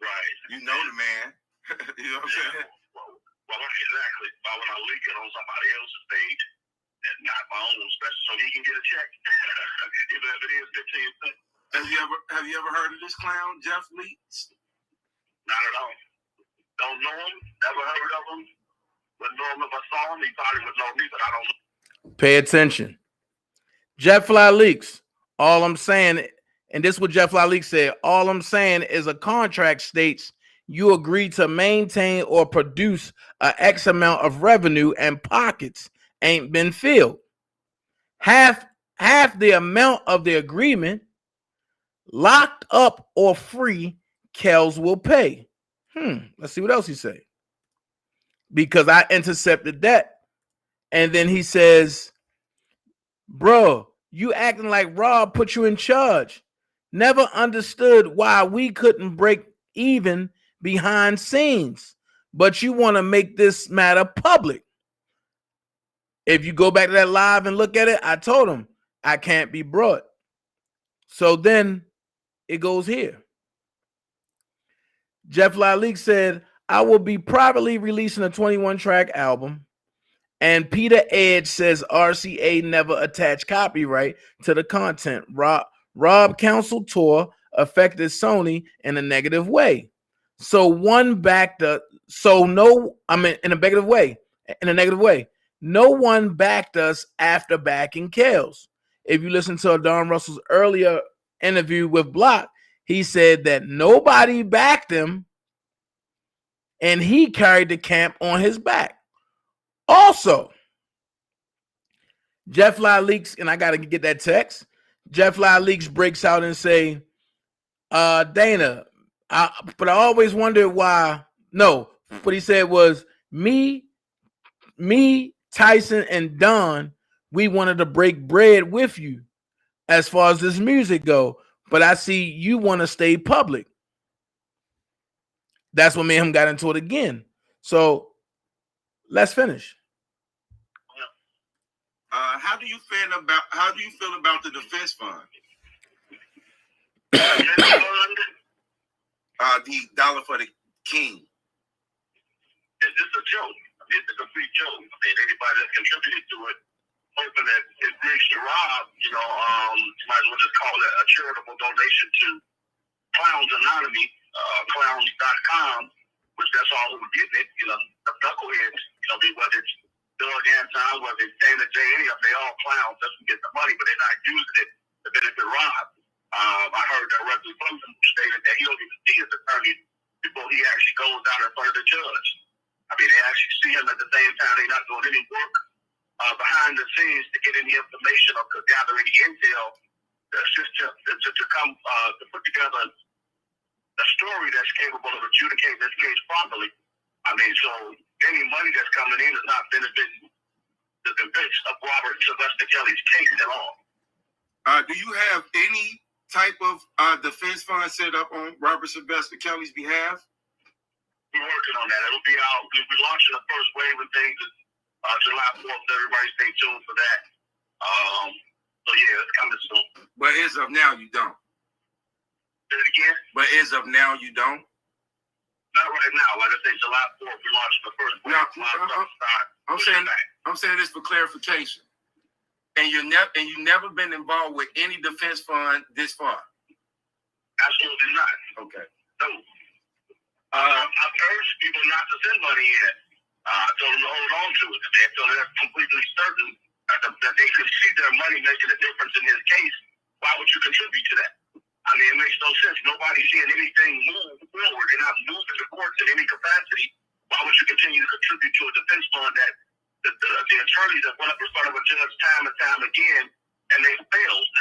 Right. You know the man. You know what I'm saying? Well, exactly. Why would I leak it on somebody else's page and not my own, especially so he can get a check? Even if it is 15 cents. Have you ever heard of this clown, Jeff Leaks? Not at all. Don't know him. Never heard of him. Would know him if I saw him. He probably would know me, but I don't know. Pay attention. Jeff Fly Leaks. All I'm saying, and this is what Jeff Fly Leaks said, all I'm saying is a contract states you agree to maintain or produce a X amount of revenue and pockets ain't been filled. Half the amount of the agreement, locked up or free, Kellz will pay. Let's see what else he say. Because I intercepted that. And then he says, bro, you acting like Rob put you in charge. Never understood why we couldn't break even behind scenes, but you want to make this matter public. If you go back to that live and look at it, I told him I can't be brought. So then it goes here. Jeff Lalique said, I will be privately releasing a 21-track album. And Peter Edge says RCA never attached copyright to the content. Rob Council tour affected Sony in a negative way. So one backed us. In a negative way. No one backed us after backing Kellz. If you listen to Don Russell's earlier interview with Block, he said that nobody backed him and he carried the camp on his back. Also, Jeff Lalique, and I got to get that text. Jeff Lalique breaks out and say, Dana, but I always wondered why. No, what he said was me, Tyson, and Don, we wanted to break bread with you as far as this music go, but I see you want to stay public. That's when me and him got into it again. So let's finish. How do you feel about the defense fund? The dollar for the king. It's just a joke. It's a complete joke. Anybody that contributed to it, hoping that it reached the Rob, you might as well just call it a charitable donation to Clowns Anonymous, clowns.com, which that's all who were getting it, the knuckleheads, whether it's Doug Anton, whether it's Dana J, any of them, they all clowns, that's who get the money, but they're not using it to benefit Rob. I heard that Russell Wilson stated that he don't even see his attorney before he actually goes down in front of the judge. They actually see him at the same time. They're not doing any work behind the scenes to get any information or to gather any intel. That's just to come to put together a story that's capable of adjudicating this case properly. So any money that's coming in is not benefiting the defense of Robert Sylvester Kelly's case at all. Do you have any type of defense fund set up on Robert Sylvester Kelly's behalf? We're working on that. It'll be out. We'll be launching the first wave of things July 4th. Everybody stay tuned for that. So yeah, it's coming soon. But as of now, you don't. Say it again? But as of now, you don't? Not right now. Like I say, July 4th, we launching the first wave. I'm saying this for clarification. And you've never been involved with any defense fund this far? Absolutely not. Okay. No. I've urged people not to send money in. I told them to hold on to it. Until they're completely certain that they can see their money making a difference in his case. Why would you contribute to that? It makes no sense. Nobody's seeing anything move forward. They're not moving the courts in any capacity. Why would you continue to contribute to a defense fund that the attorneys have went up in front of a judge time and time again, and they failed?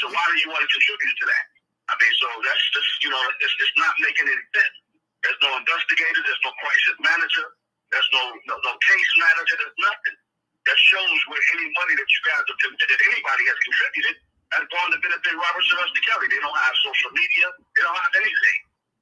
So why do you want to contribute to that? I mean, so that's just, you know, it's not making any sense. There's no investigator, there's no crisis manager, there's no case manager, there's nothing. That shows where any money that you guys have, that anybody has contributed has gone to benefit Robert Sylvester Kelley. They don't have social media, they don't have anything.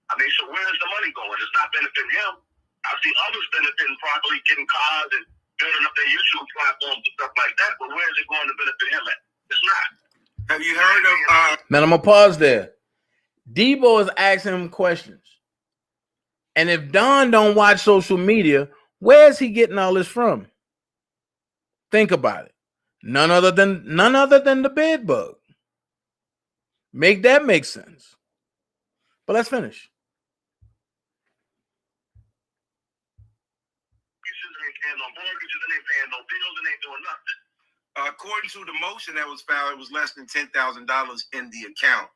I mean, so where's the money going? It's not benefiting him. I see others benefiting properly, getting cars and building up their YouTube platforms and stuff like that, but where is it going to benefit him at? It's not. Have you heard of Man, I'm gonna pause there. Debo is asking him questions. And if Don don't watch social media, where's he getting all this from? Think about it. None other than the bed bug. Make that make sense. But let's finish. Ain't paying no mortgages, and ain't paying no bills, and ain't doing nothing. according to the motion that was filed, it was less than $10,000 in the account.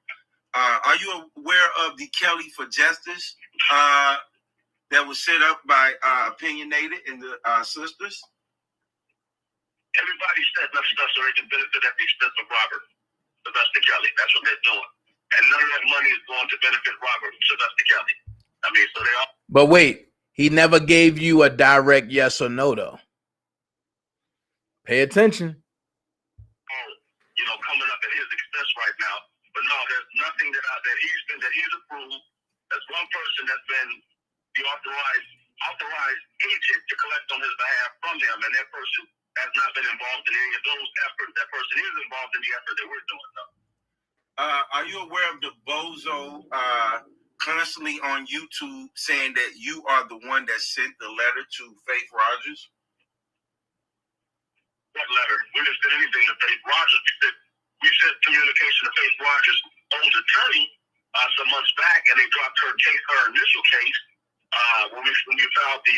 Are you aware of the Kelley for Justice that was set up by Opinionated and the sisters? Everybody's setting up stuff so they can benefit at the expense of Robert Sylvester Kelley. That's what they're doing. And none of that money is going to benefit Robert Sylvester Kelley. I mean, so they all. But wait, he never gave you a direct yes or no, though. Pay attention. You know, coming up at his expense right now. But no, there's nothing that he's approved. There's one person that's been the authorized agent to collect on his behalf from him, and that person has not been involved in any of those efforts. That person is involved in the effort that we're doing, though. Are you aware of the bozo constantly on YouTube saying that you are the one that sent the letter to Faith Rogers? What letter? We didn't send anything to Faith Rogers. We sent communication to Faith Rogers' own attorney some months back, and they dropped her initial case. When we filed there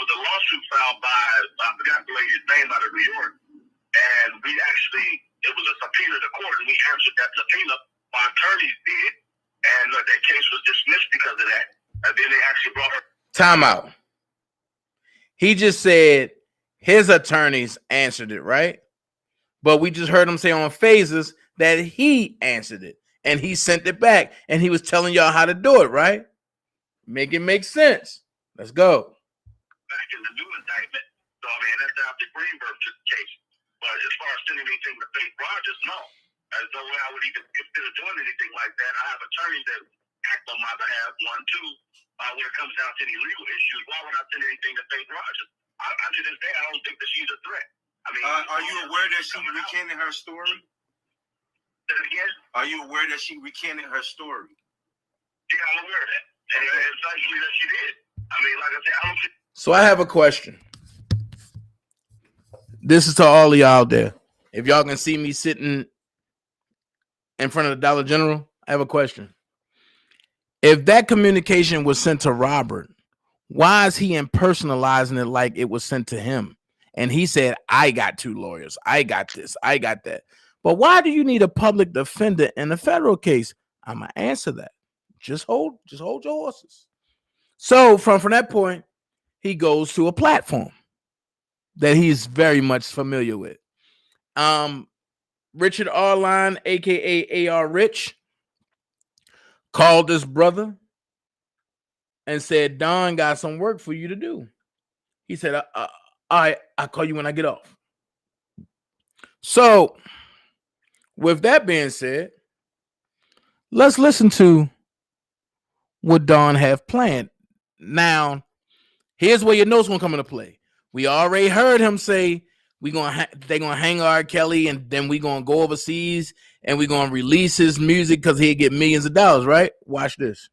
was a lawsuit filed by, I forgot the lady's name, out of New York, and it was a subpoena to court, and we answered that subpoena. My attorneys did, and that case was dismissed because of that. And then they actually brought her. Time out. He just said his attorneys answered it, right? But we just heard him say on Phases that he answered it, and he sent it back, and he was telling y'all how to do it, right? Make it make sense. Let's go. Back in the new indictment. So, I mean, that's after Greenberg took the case. But as far as sending anything to Faith Rogers, no. There's no way I would even consider doing anything like that. I have attorneys that act on my behalf. One, two, when it comes down to any legal issues, why would I send anything to Faith Rogers? To this day, I don't think that she's a threat. I mean, are you aware that she recanted her story? Say it again? Are you aware that she recanted her story? Yeah, I'm aware of that. And it's actually that she did. I mean, like I said, I don't think. So I have a question. This is to all of y'all out there. If y'all can see me sitting in front of the Dollar General, I have a question. If that communication was sent to Robert, why is he impersonalizing it like it was sent to him? And he said, I got 2 lawyers. I got this. I got that. But why do you need a public defender in a federal case? I'm going to answer that. Just hold your horses. So from that point, he goes to a platform that he's very much familiar with. Richard Arline, a.k.a. A.R. Rich, called this brother and said, Don got some work for you to do. He said, all right, I'll call you when I get off. So, with that being said, let's listen to what Don have planned. Now, here's where your notes gonna come into play. We already heard him say they're gonna hang R. Kelley, and then we gonna go overseas and we gonna release his music because he'll get millions of dollars, right? Watch this.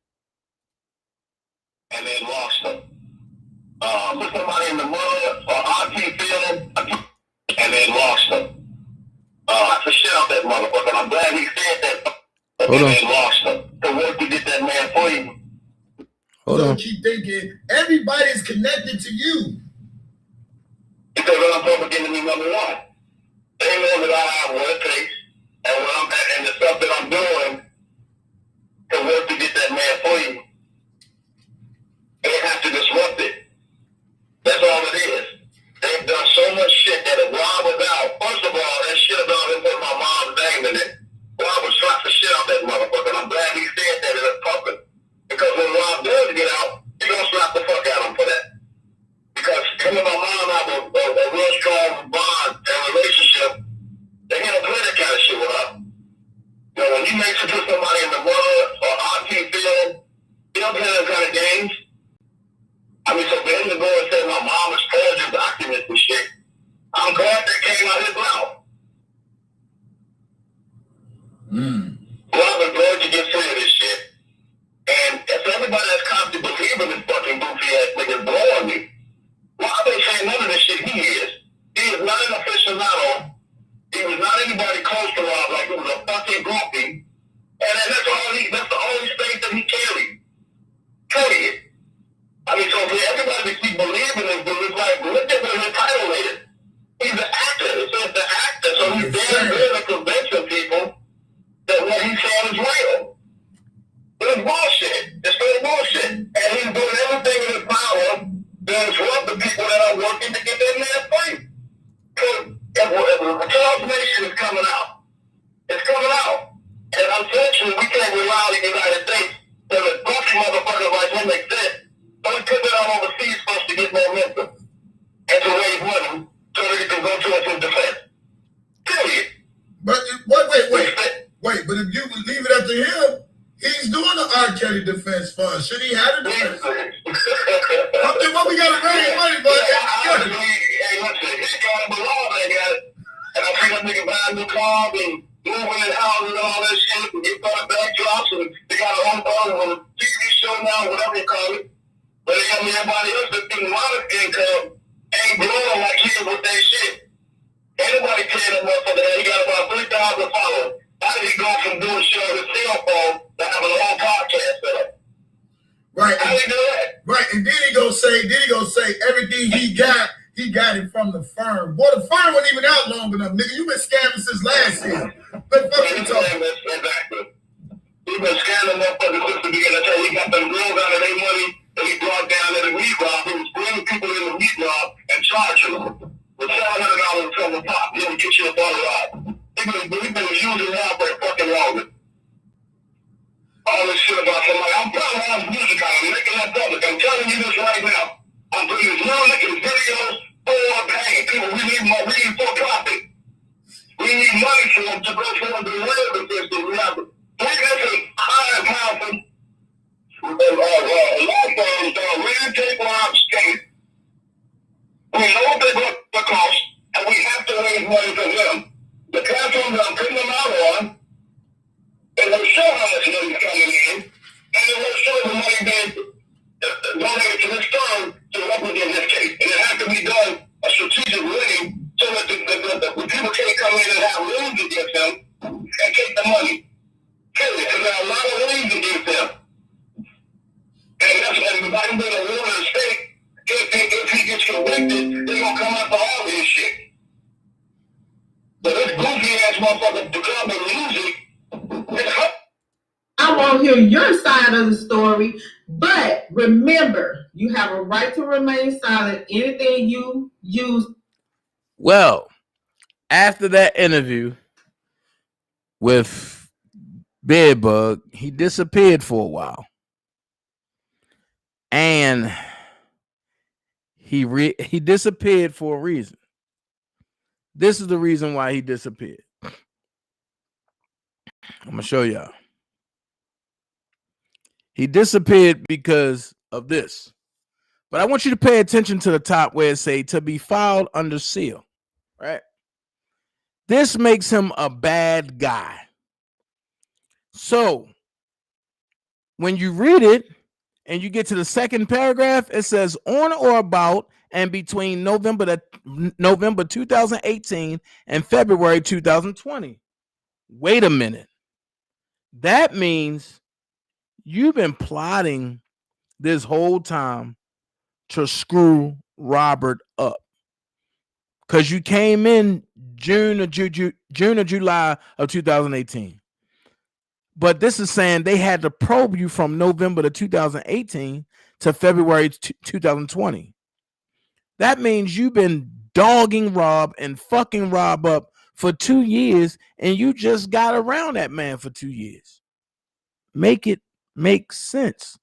And they lost them. Put somebody in the mud or RT feeling, and they lost them. I for shit out that motherfucker. I'm glad he said that. Hold on. They lost them. The work to get that man for you. Hold on. Keep thinking everybody's connected to you. Because I'm public enemy number one. They know that I have one case, and the stuff that I'm doing to work to get that man for you. They have to disrupt it. That's all it is. They've done so much shit that if Rob was out, first of all, that shit about him putting my mom's name in it. Rob was he makes it put somebody in the mud or RT film, you know, those kind of games. I mean, so for him to go and say my mom is forging documents and shit, I'm glad that came out his mouth. Robert, glad to get free of this shit. And if everybody that's constantly believing this fucking goofy ass nigga blowing me, Rob ain't saying none of this shit he is. He is not an aficionado. He was not anybody close to Rob, like he was a fucking groupie. And that's the only space that he carried. Period. I mean, so for everybody to keep believing this dude, it's like, look at what his title is. He's an actor. It says the actor, so he's damn good at convincing people that what he's saying is real. It's bullshit. It's straight bullshit. And he's doing everything in his power to interrupt the people that are working to get their man free. The Kellz Nation is coming out. It's coming out. And unfortunately, we can't rely on the United States that a goofy motherfuckers like him exist. So we put it on overseas first to get momentum and to raise money so that he can go towards his defense. Period. But wait, but if you would leave it up to him, he's doing the R. Kelly Defense Fund. Should he have it? What we got to raise money for? Hey, listen, it's got to belong, they got it. And I think that nigga buying new cars and moving in houses and all that shit and get better backdrops and they got a whole TV show now, whatever you call it. But they got everybody else that's getting a lot of income ain't blowing like he is with that shit. Anybody paying that motherfucker that he got about 3,000 followers. How did he go from doing shit on his cell phone to having a whole podcast set up? Right. How did he do that? Right, and then he gonna say everything he got it from the firm. Boy, the firm wasn't even out long enough, nigga. You been scamming since last year. What the fuck you talking about? Exactly. He been scamming motherfuckers since the beginning until he got them girls out of their money that he brought down at the meat rob. He was bringing people in the meat rob and charging them with $700 from the top. He would get you a bottle rob. He been using Rob for a fucking longer. All this shit about somebody. I'm putting Rob's music out. I'm making that public. I'm telling you this right now. I'm putting his music and videos for paying people. We need for profit. We need money for them to go for the real defense. We have to take us a high mountain. Law firms don't really take Rob's case. We know what they're going to cost, and we have to raise money for them. The platform that I'm putting them out on, and they'll show how much money is coming in, and then they'll show the money being donated to this firm to represent this case. And it has to be done a strategic way so that the people can't come in and have liens against them and take the money. Period. Because there are a lot of liens against them. And that's why if I can bring a warning to the state, if he gets convicted, they're going to come after all this shit. But this goofy ass motherfucker to come and music, it's hurt. I won't hear your side of the story, but remember, you have a right to remain silent. Anything you use. Well, after that interview with Bedbug, he disappeared for a while. And he disappeared for a reason. This is the reason why he disappeared. I'm going to show y'all. He disappeared because of this. But I want you to pay attention to the top where it says to be filed under seal. Right? This makes him a bad guy. So when you read it and you get to the second paragraph, it says on or about and between November 2018 and February 2020. Wait a minute. That means you've been plotting this whole time to screw Robert up. Because you came in June or July of 2018. But this is saying they had to probe you from November of 2018 to February 2020. That means you've been dogging Rob and fucking Rob up for 2 years, and you just got around that man for 2 years. Make it make sense.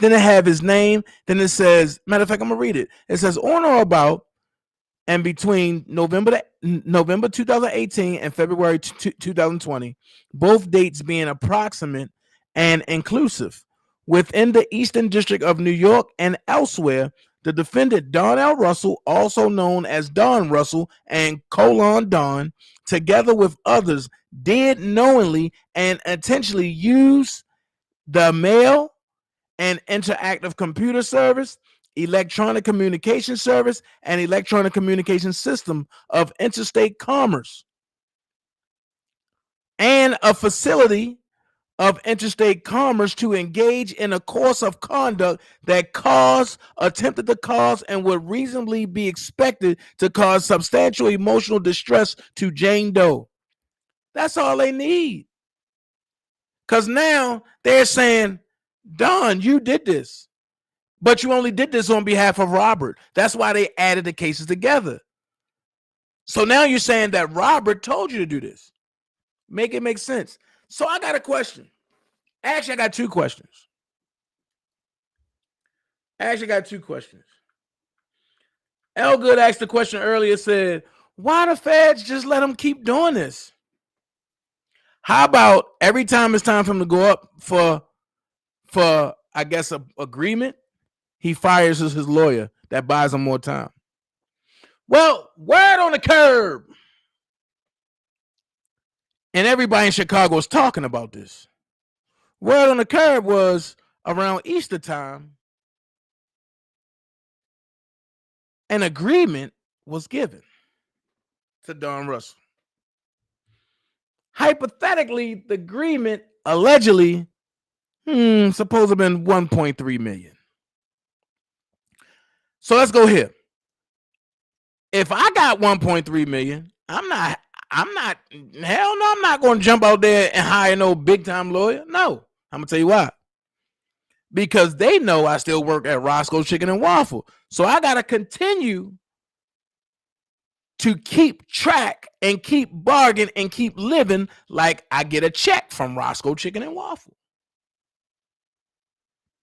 Then it have his name. Then it says, matter of fact, I'm going to read it. It says on or about And between November 2018 and February 2020, both dates being approximate and inclusive. Within the Eastern District of New York and elsewhere, the defendant Don L. Russell, also known as Don Russell and Don, together with others, did knowingly and intentionally use the mail and interactive computer service, electronic communication service, and electronic communication system of interstate commerce and a facility of interstate commerce to engage in a course of conduct that attempted to cause, and would reasonably be expected to cause substantial emotional distress to Jane Doe. That's all they need. Because now they're saying, Don, you did this, but you only did this on behalf of Robert. That's why they added the cases together. So now you're saying that Robert told you to do this. Make it make sense. So I got a question. Actually, I got two questions. L Good asked the question earlier, said, why the feds just let him keep doing this? How about every time it's time for him to go up for I guess, a agreement, he fires his lawyer that buys him more time? Well, word on the curb. And everybody in Chicago is talking about this. Word on the curb was around Easter time, an agreement was given to Don Russell. Hypothetically, the agreement allegedly supposed to have been $1.3 million. So let's go here. If I got $1.3 million, I'm not going to jump out there and hire no big time lawyer. No, I'm going to tell you why. Because they know I still work at Roscoe's Chicken and Waffle. So I got to continue to keep track and keep bargaining and keep living like I get a check from Roscoe Chicken and Waffle.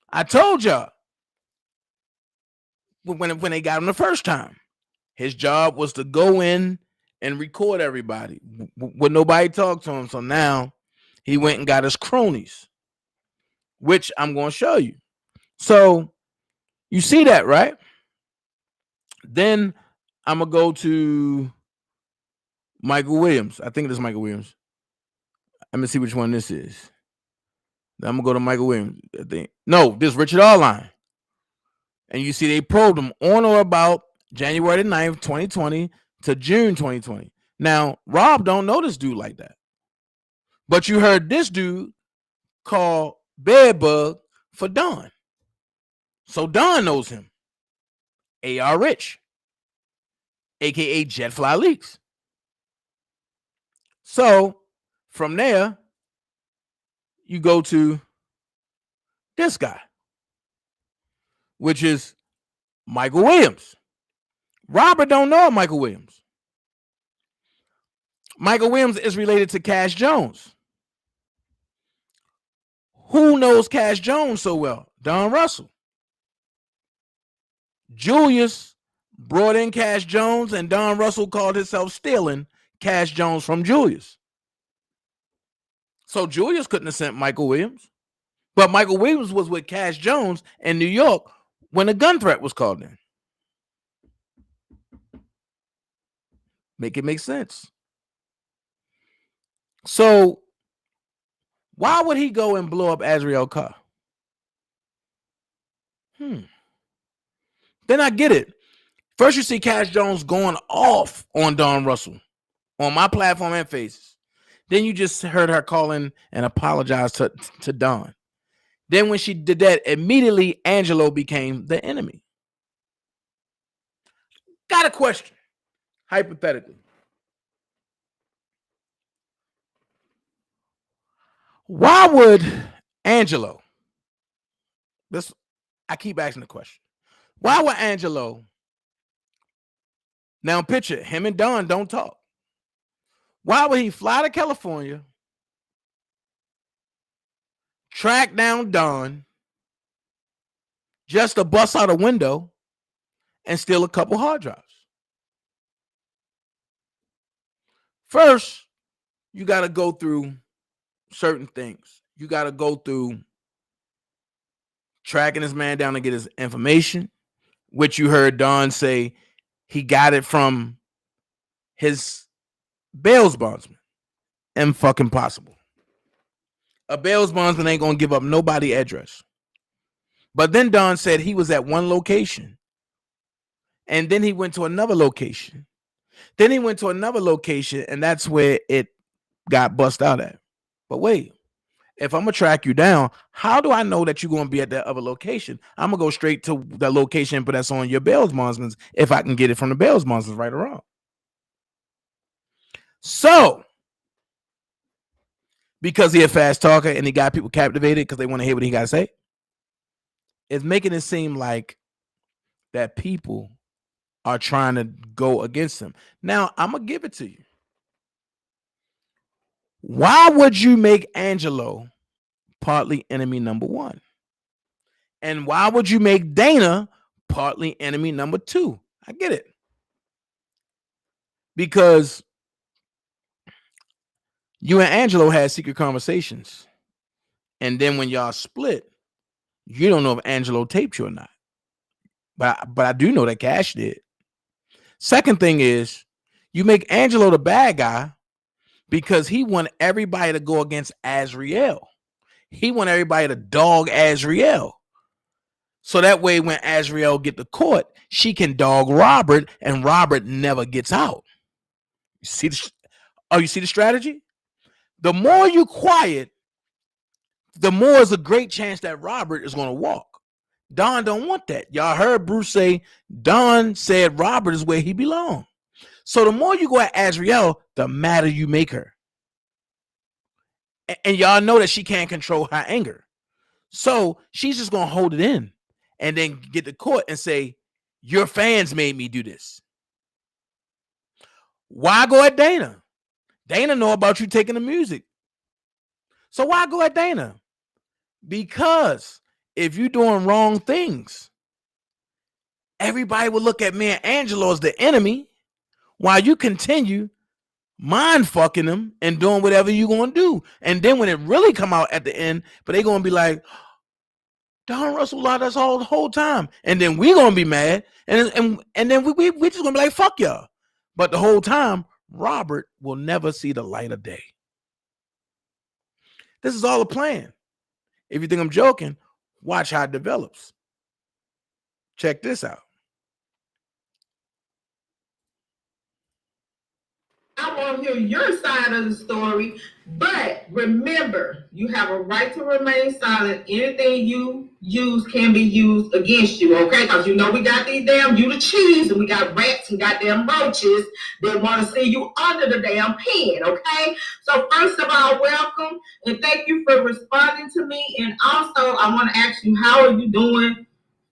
I told y'all when they got him the first time, his job was to go in and record everybody when nobody talked to him. So now he went and got his cronies, which I'm going to show you. So you see that, right? Then I'm going to go to Michael Williams. I think it is Michael Williams. Let me see which one this is. Then I'm going to go to Michael Williams. I think. No, this is Richard Arline. And you see they probed him on or about January 9th, 2020 to June 2020. Now, Rob don't know this dude like that. But you heard this dude call Bedbug for Don. So Don knows him. A.R. Rich, a.k.a. Jetfly Leaks. So from there, you go to this guy, which is Michael Williams. Robert don't know Michael Williams. Michael Williams is related to Cash Jones. Who knows Cash Jones so well? Don Russell. Julius brought in Cash Jones, and Don Russell called himself stealing Cash Jones from Julius. So Julius couldn't have sent Michael Williams. But Michael Williams was with Cash Jones in New York when a gun threat was called in. Make it make sense. So why would he go and blow up Azriel Carr? Then I get it. First you see Cash Jones going off on Don Russell on my platform and Faces. Then you just heard her call in and apologize to Don. Then when she did that, immediately Angelo became the enemy. Got a question, hypothetically. Why would Angelo, I keep asking the question. Why would Angelo, now picture him and Don don't talk. Why would he fly to California, track down Don, just to bust out a window and steal a couple hard drives? First, you got to go through certain things. You got to go through tracking this man down to get his information, which you heard Don say he got it from his bail bondsman. Fucking possible. A bail bondsman ain't gonna give up nobody address. But then Don said he was at one location, and then he went to another location. Then he went to another location, and that's where it got bust out at. But wait, if I'm gonna track you down, how do I know that you're gonna be at that other location? I'm gonna go straight to the location, but that's on your bail bondsman if I can get it from the bail bondsman, right or wrong. So, because he a fast talker and he got people captivated because they want to hear what he got to say, it's making it seem like that people are trying to go against him. Now, I'm going to give it to you. Why would you make Angelo partly enemy number one? And why would you make Dana partly enemy number two? I get it. Because you and Angelo had secret conversations. And then when y'all split, you don't know if Angelo taped you or not. But I do know that Cash did. Second thing is, you make Angelo the bad guy because he want everybody to go against Azriel. He want everybody to dog Azriel. So that way when Azriel get to court, she can dog Robert and Robert never gets out. You see the strategy? The more you quiet, the more is a great chance that Robert is going to walk. Don don't want that. Y'all heard Bruce say Don said Robert is where he belongs. So the more you go at Azriel, the madder you make her. And y'all know that she can't control her anger. So she's just going to hold it in and then get to court and say, your fans made me do this. Why go at Dana? Dana know about you taking the music. So why go at Dana? Because if you're doing wrong things, everybody will look at me and Angelo as the enemy while you continue mind fucking them and doing whatever you're going to do. And then when it really come out at the end, but they're going to be like, Don Russell lied us all the whole time. And then we're going to be mad. And then we just going to be like, fuck y'all. But the whole time, Robert will never see the light of day. This is all a plan. If you think I'm joking, watch how it develops. Check this out. I want to hear your side of the story, but remember, you have a right to remain silent. Anything you use can be used against you, okay? Because you know we got these damn you the cheese, and we got rats and goddamn roaches that want to see you under the damn pen, okay? So first of all, welcome, and thank you for responding to me. And also, I want to ask you, how are you doing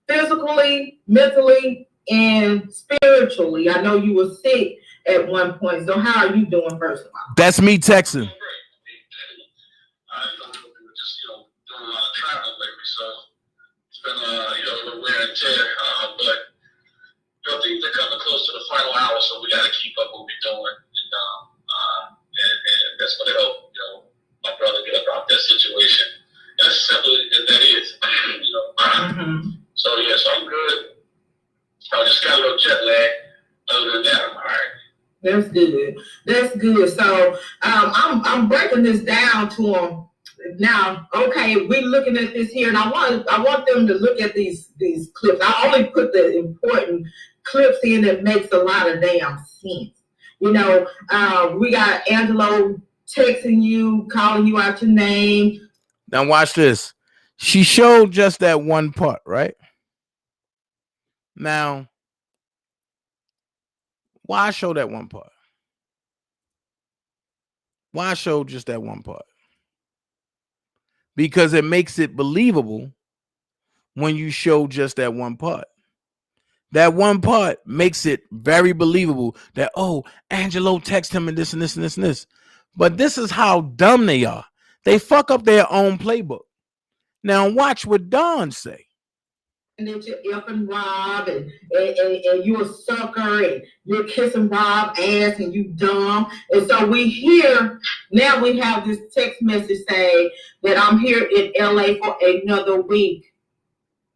physically, mentally, and spiritually? I know you were sick at one point. So how are you doing, first of all? That's me texting. I've been just, doing a lot of traveling lately, so it's been, a little wear and tear. But, things are coming close to the final hour, so we got to keep up what we're doing. And that's going to help, my brother get up out that situation. As simple as that is, So, yeah, so I'm good. I just got a little jet lag. Other than that, I'm all right. That's good. That's good. So I'm breaking this down to them now. Okay, we're looking at this here, and I want them to look at these clips. I only put the important clips in that makes a lot of damn sense. We got Angelo texting you, calling you out your name. Now watch this. She showed just that one part, right? Now, why show that one part? Why show just that one part? Because it makes it believable when you show just that one part. That one part makes it very believable that, oh, Angelo texted him and this and this and this and this. But this is how dumb they are. They fuck up their own playbook. Now watch what Don say. And that you're effing Rob and you're a sucker and you're kissing Rob ass and you dumb. And so we hear, now we have this text message saying that I'm here in LA for another week.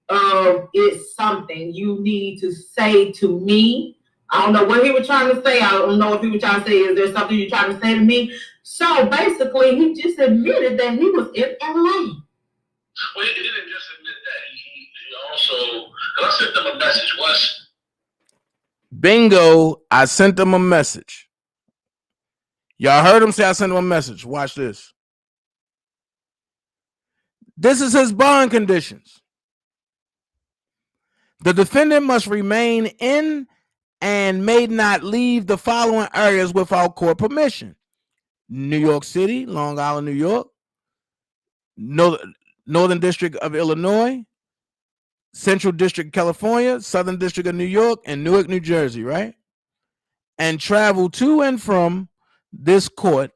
It's something you need to say to me. I don't know what he was trying to say. I don't know if he was trying to say, is there something you're trying to say to me? So basically, he just admitted that he was in LA. Well, he didn't just admit that. He also, because I sent them a message once. Bingo, I sent them a message. Y'all heard him say I sent him a message. Watch this. This is his bond conditions. The defendant must remain in and may not leave the following areas without court permission: New York City, Long Island, New York, Northern District of Illinois, Central District, California, Southern District of New York, and Newark, New Jersey, right? And travel to and from this court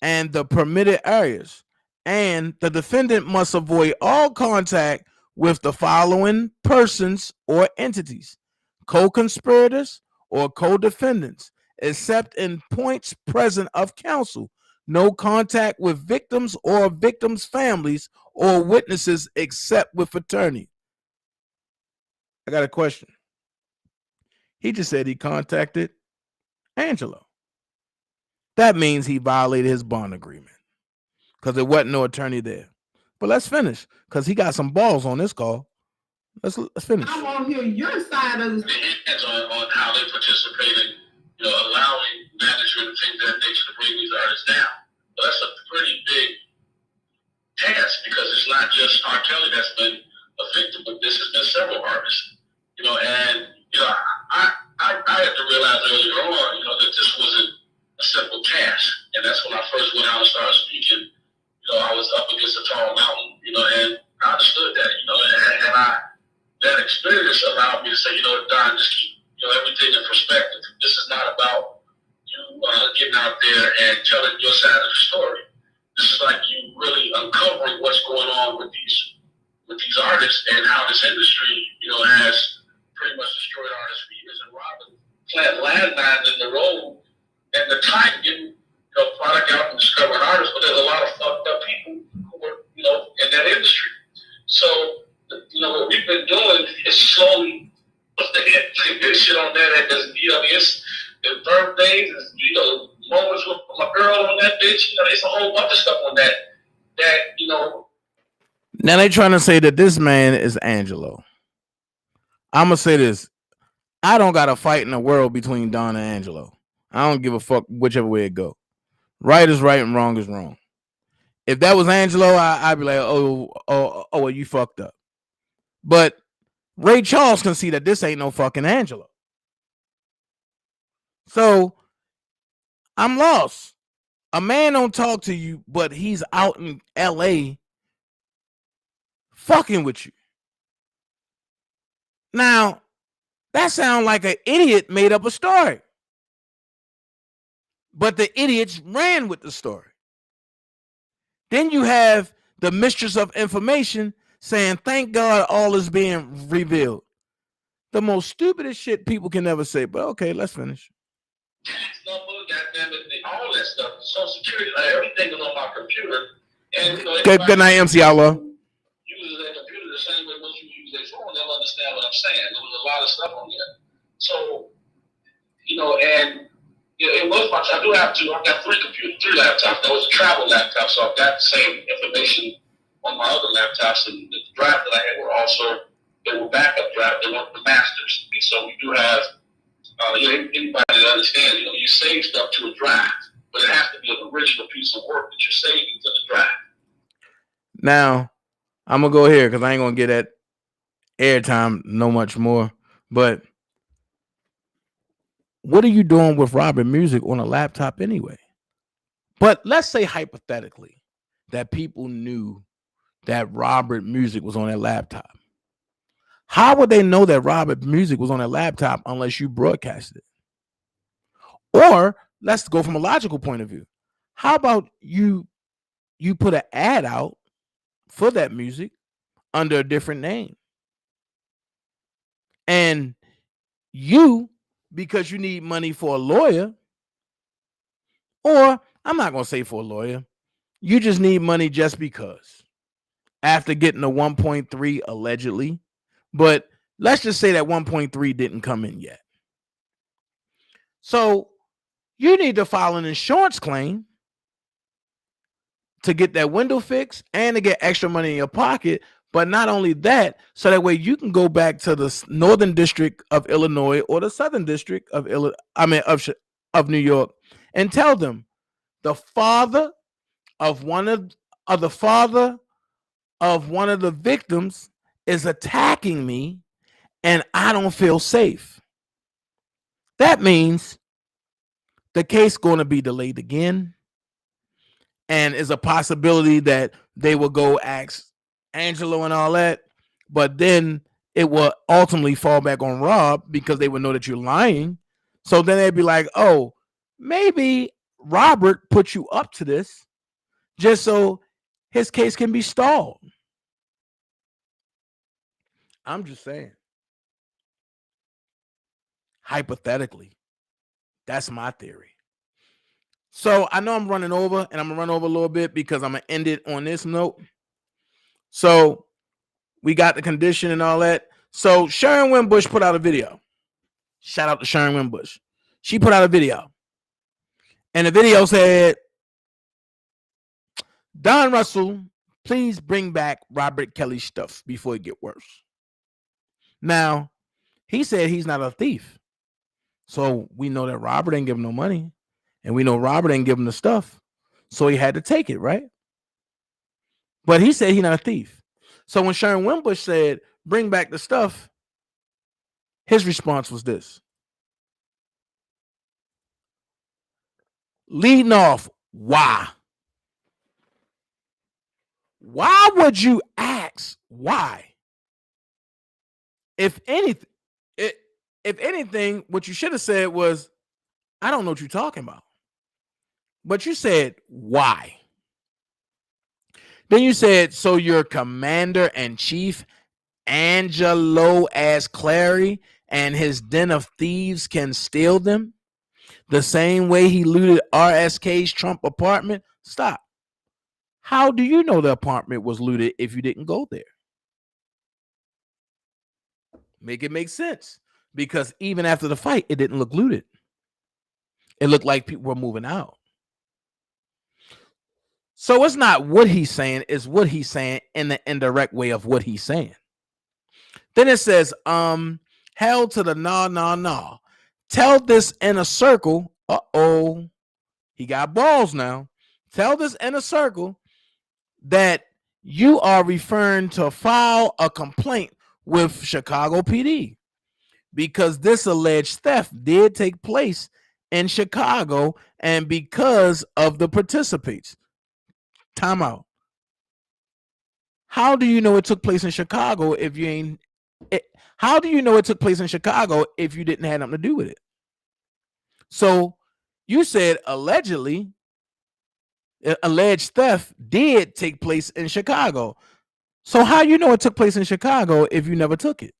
and the permitted areas. And the defendant must avoid all contact with the following persons or entities: co-conspirators or co-defendants, except in points present of counsel. No contact with victims or victims' families or witnesses except with attorney. I got a question. He just said he contacted Angelo. That means he violated his bond agreement because there wasn't no attorney there. But let's finish because he got some balls on this call. Let's finish. I want to hear your side of this. Hands on how they participated, allowing management and things of that nature to bring these artists down. But that's a pretty big task because it's not just R. Kelly that's been a victim, but this has been several artists. I had to realize earlier on, that this wasn't a simple task. And that's when I first went out and started speaking. I was up against a tall mountain, and I understood that, and that experience allowed me to say, Don, just keep, everything in perspective. This is not about you getting out there and telling your side of the story. This is like you really uncovering what's going on with these artists and how this industry, has pretty much destroyed artists for years. And Robin planted landmines in the road and the time getting product out and discovering artists, but there's a lot of fucked up people who were, in that industry. So, what we've been doing is slowly put the shit on there that doesn't, it's birthdays, moments with my girl on that bitch, there's a whole bunch of stuff on that, Now they trying to say that this man is Angelo. I'm going to say this. I don't got a fight in the world between Don and Angelo. I don't give a fuck whichever way it go. Right is right and wrong is wrong. If that was Angelo, I'd be like, well, you fucked up. But Ray Charles can see that this ain't no fucking Angelo. So I'm lost. A man don't talk to you, but he's out in LA fucking with you. Now, that sounds like an idiot made up a story. But the idiots ran with the story. Then you have the mistress of information saying, thank God all is being revealed. The most stupidest shit people can ever say, but okay, let's finish. Tax number, all that stuff, Social Security, everything is on my computer. And Good night, MC Outlaw. Uses their computer the same way once you use their phone, they'll understand what I'm saying. There was a lot of stuff on there. So, and it was much. I got three laptops. That was a travel laptop, so I've got the same information on my other laptops. And the drive that I had they were backup drive. They weren't the masters. So we do have, anybody that understands, you save stuff to a drive, but it has to be an original piece of work that you're saving to the drive. Now, I'm going to go here because I ain't going to get that airtime no much more. But what are you doing with Robert music on a laptop anyway? But let's say hypothetically that people knew that Robert music was on their laptop. How would they know that Robert music was on their laptop unless you broadcasted it? Or let's go from a logical point of view. How about you put an ad out for that music under a different name? And you, because you need money for a lawyer, or I'm not going to say for a lawyer, you just need money just because after getting the 1.3 allegedly, but let's just say that 1.3 didn't come in yet. So you need to file an insurance claim to get that window fixed and to get extra money in your pocket. But not only that, so that way you can go back to the Northern District of Illinois or the Southern District of of New York and tell them the father of one of the victims is attacking me and I don't feel safe. That means the case going to be delayed again, and is a possibility that they will go ask Angelo and all that, but then it will ultimately fall back on Rob because they would know that you're lying. So then they'd be like, oh, maybe Robert put you up to this just so his case can be stalled. I'm just saying. Hypothetically, that's my theory. So I know I'm running over, and I'm going to run over a little bit because I'm going to end it on this note. So we got the condition and all that. So Sharon Wimbush put out a video. Shout out to Sharon Wimbush. She put out a video. And the video said, Don Russell, please bring back Robert Kelly's stuff before it get worse. Now, he said he's not a thief. So we know that Robert ain't give him no money. And we know Robert ain't give him the stuff. So he had to take it, right? But he said he's not a thief. So when Sharon Wimbush said, bring back the stuff, his response was this. Leading off, why? Why would you ask why? If anything, what you should have said was, I don't know what you're talking about. But you said, why? Then you said, so your commander-in-chief, Angelo as Clary, and his den of thieves can steal them? The same way he looted RSK's Trump apartment? Stop. How do you know the apartment was looted if you didn't go there? Make it make sense. Because even after the fight, it didn't look looted. It looked like people were moving out. So it's not what he's saying, it's what he's saying in the indirect way of what he's saying. Then it says, held to the nah. Tell this in a circle. Uh-oh. He got balls now. Tell this in a circle that you are referring to file a complaint with Chicago PD because this alleged theft did take place in Chicago and because of the participants. Time out. How do you know it took place in Chicago if you ain't? How do you know it took place in Chicago if you didn't have nothing to do with it? So you said allegedly, alleged theft did take place in Chicago. So how you know it took place in Chicago if you never took it?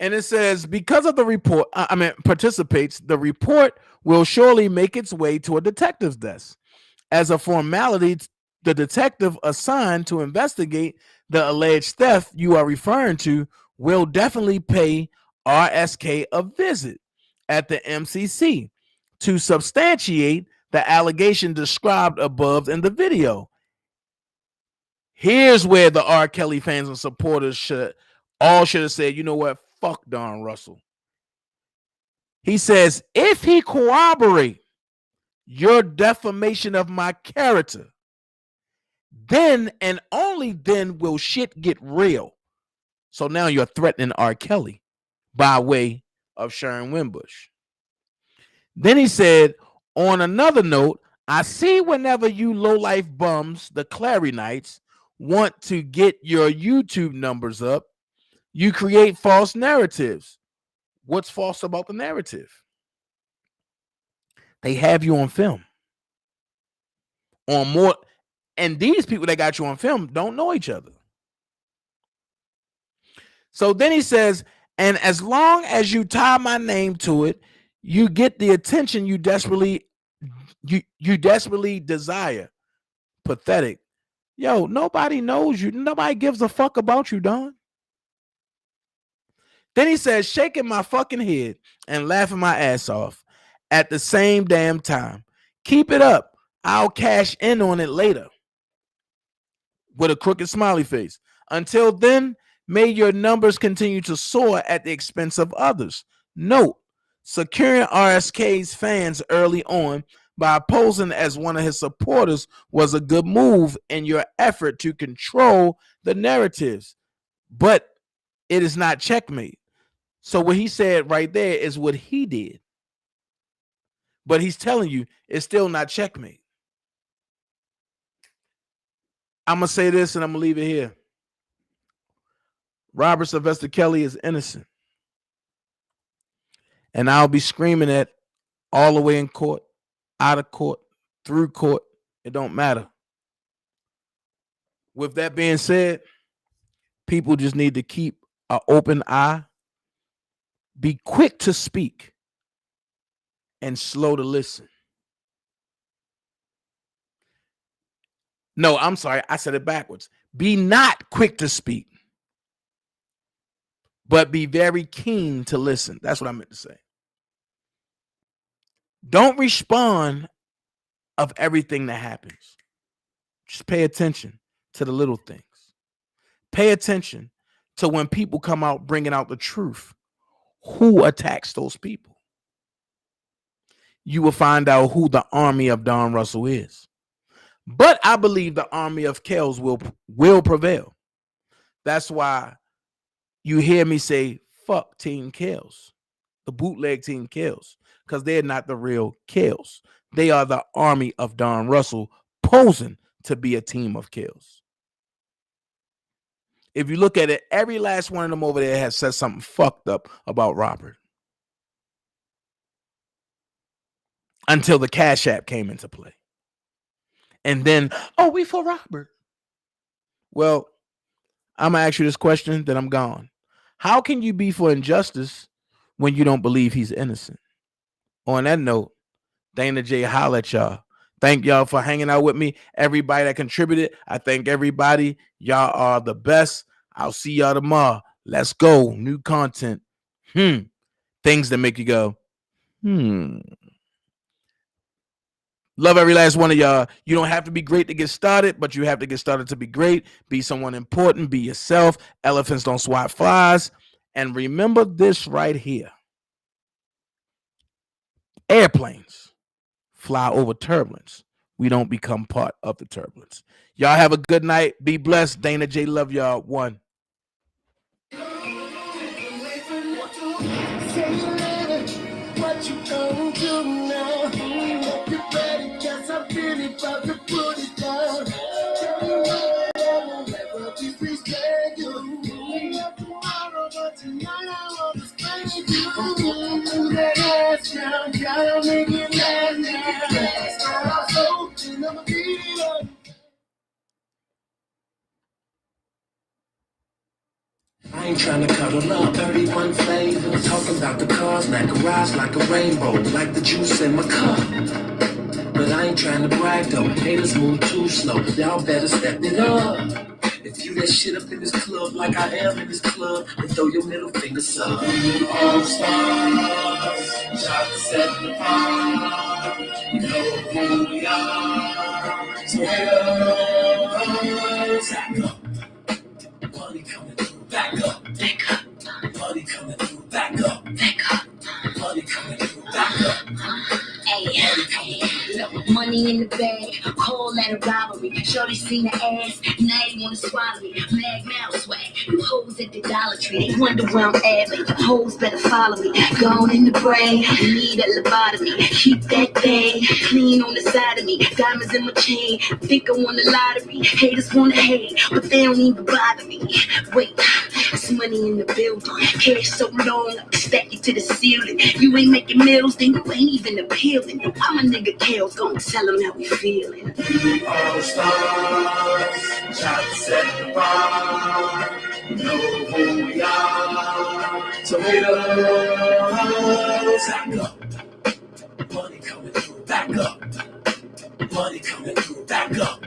And it says, because of the report, participates, the report will surely make its way to a detective's desk. As a formality, the detective assigned to investigate the alleged theft you are referring to will definitely pay RSK a visit at the MCC to substantiate the allegation described above in the video. Here's where the R. Kelly fans and supporters should have said, you know what? Fuck Don Russell. He says, if he corroborate your defamation of my character, then and only then will shit get real. So now you're threatening R. Kelly by way of Sharon Wimbush. Then he said, on another note, I see whenever you lowlife bums, the Clary Knights, want to get your YouTube numbers up, you create false narratives. What's false about the narrative? They have you on film. On more, and these people that got you on film don't know each other. So then he says, and as long as you tie my name to it, you get the attention you desperately desire. Pathetic. Yo, nobody knows you. Nobody gives a fuck about you, Don. Then he says, shaking my fucking head and laughing my ass off at the same damn time. Keep it up. I'll cash in on it later. With a crooked smiley face. Until then, may your numbers continue to soar at the expense of others. Note, securing RSK's fans early on by posing as one of his supporters was a good move in your effort to control the narratives. But it is not checkmate. So what he said right there is what he did. But he's telling you it's still not checkmate. I'm going to say this and I'm going to leave it here. Robert Sylvester Kelly is innocent. And I'll be screaming it all the way in court, out of court, through court. It don't matter. With that being said, people just need to keep an open eye, be quick to speak, and slow to listen. No, I'm sorry. I said it backwards. Be not quick to speak, but be very keen to listen. That's what I meant to say. Don't respond of everything that happens. Just pay attention to the little things. Pay attention to when people come out bringing out the truth. Who attacks those people? You will find out who the army of Don Russell is. But I believe the army of Kellz will prevail. That's why you hear me say, fuck Team Kellz, the bootleg Team Kellz, because they're not the real Kellz. They are the army of Don Russell posing to be a team of Kellz. If you look at it, every last one of them over there has said something fucked up about Robert. Until the Cash App came into play. And then, oh, we for Robert. Well, I'm going to ask you this question, then I'm gone. How can you be for injustice when you don't believe he's innocent? On that note, Dana J, holla at y'all. Thank y'all for hanging out with me. Everybody that contributed, I thank everybody. Y'all are the best. I'll see y'all tomorrow. Let's go. New content. Things that make you go, Love every last one of y'all. You don't have to be great to get started, but you have to get started to be great. Be someone important. Be yourself. Elephants don't swat flies. And remember this right here. Airplanes fly over turbulence. We don't become part of the turbulence. Y'all have a good night. Be blessed. Dana J, love y'all. One. What you gonna do now? Hope you're ready, 'cause I'm really about to put it down. Tell you what, I will never disrespect you. Tomorrow, but tonight I want to spend you. Do that ass now, gotta make it last now. So, and I'ma be on. I ain't trying to cuddle up, 31 flavors. Talking about the cars, like a rise, like a rainbow, like the juice in my cup. But I ain't trying to brag though, haters move too slow, y'all better step it up. If you that shit up in this club like I am in this club, then throw your middle fingers up. All stars, shots set the bar, you know who we are. So back up. Money coming through, back up. Back up. Money coming through, back up. Back up. Money coming through, back up. Money in the bag, call that a robbery. Shorty seen the ass, now they wanna swallow me. Mag mouse swag, you hoes at the Dollar Tree. They wonder where I'm at, but you hoes better follow me. Gone in the brain, need a lobotomy. Keep that thing clean on the side of me. Diamonds in my chain, think I won the lottery. Haters wanna hate, but they don't even bother me. Wait, it's money in the building. Cash so long, I stack it to the ceiling. You ain't making meals, then you ain't even appealing. I'm a nigga Kellz, gon' tell them how we feeling. All stars, shots at the bar, you know who we are. So haters, back up. Money coming through, back up. Money coming through, back up.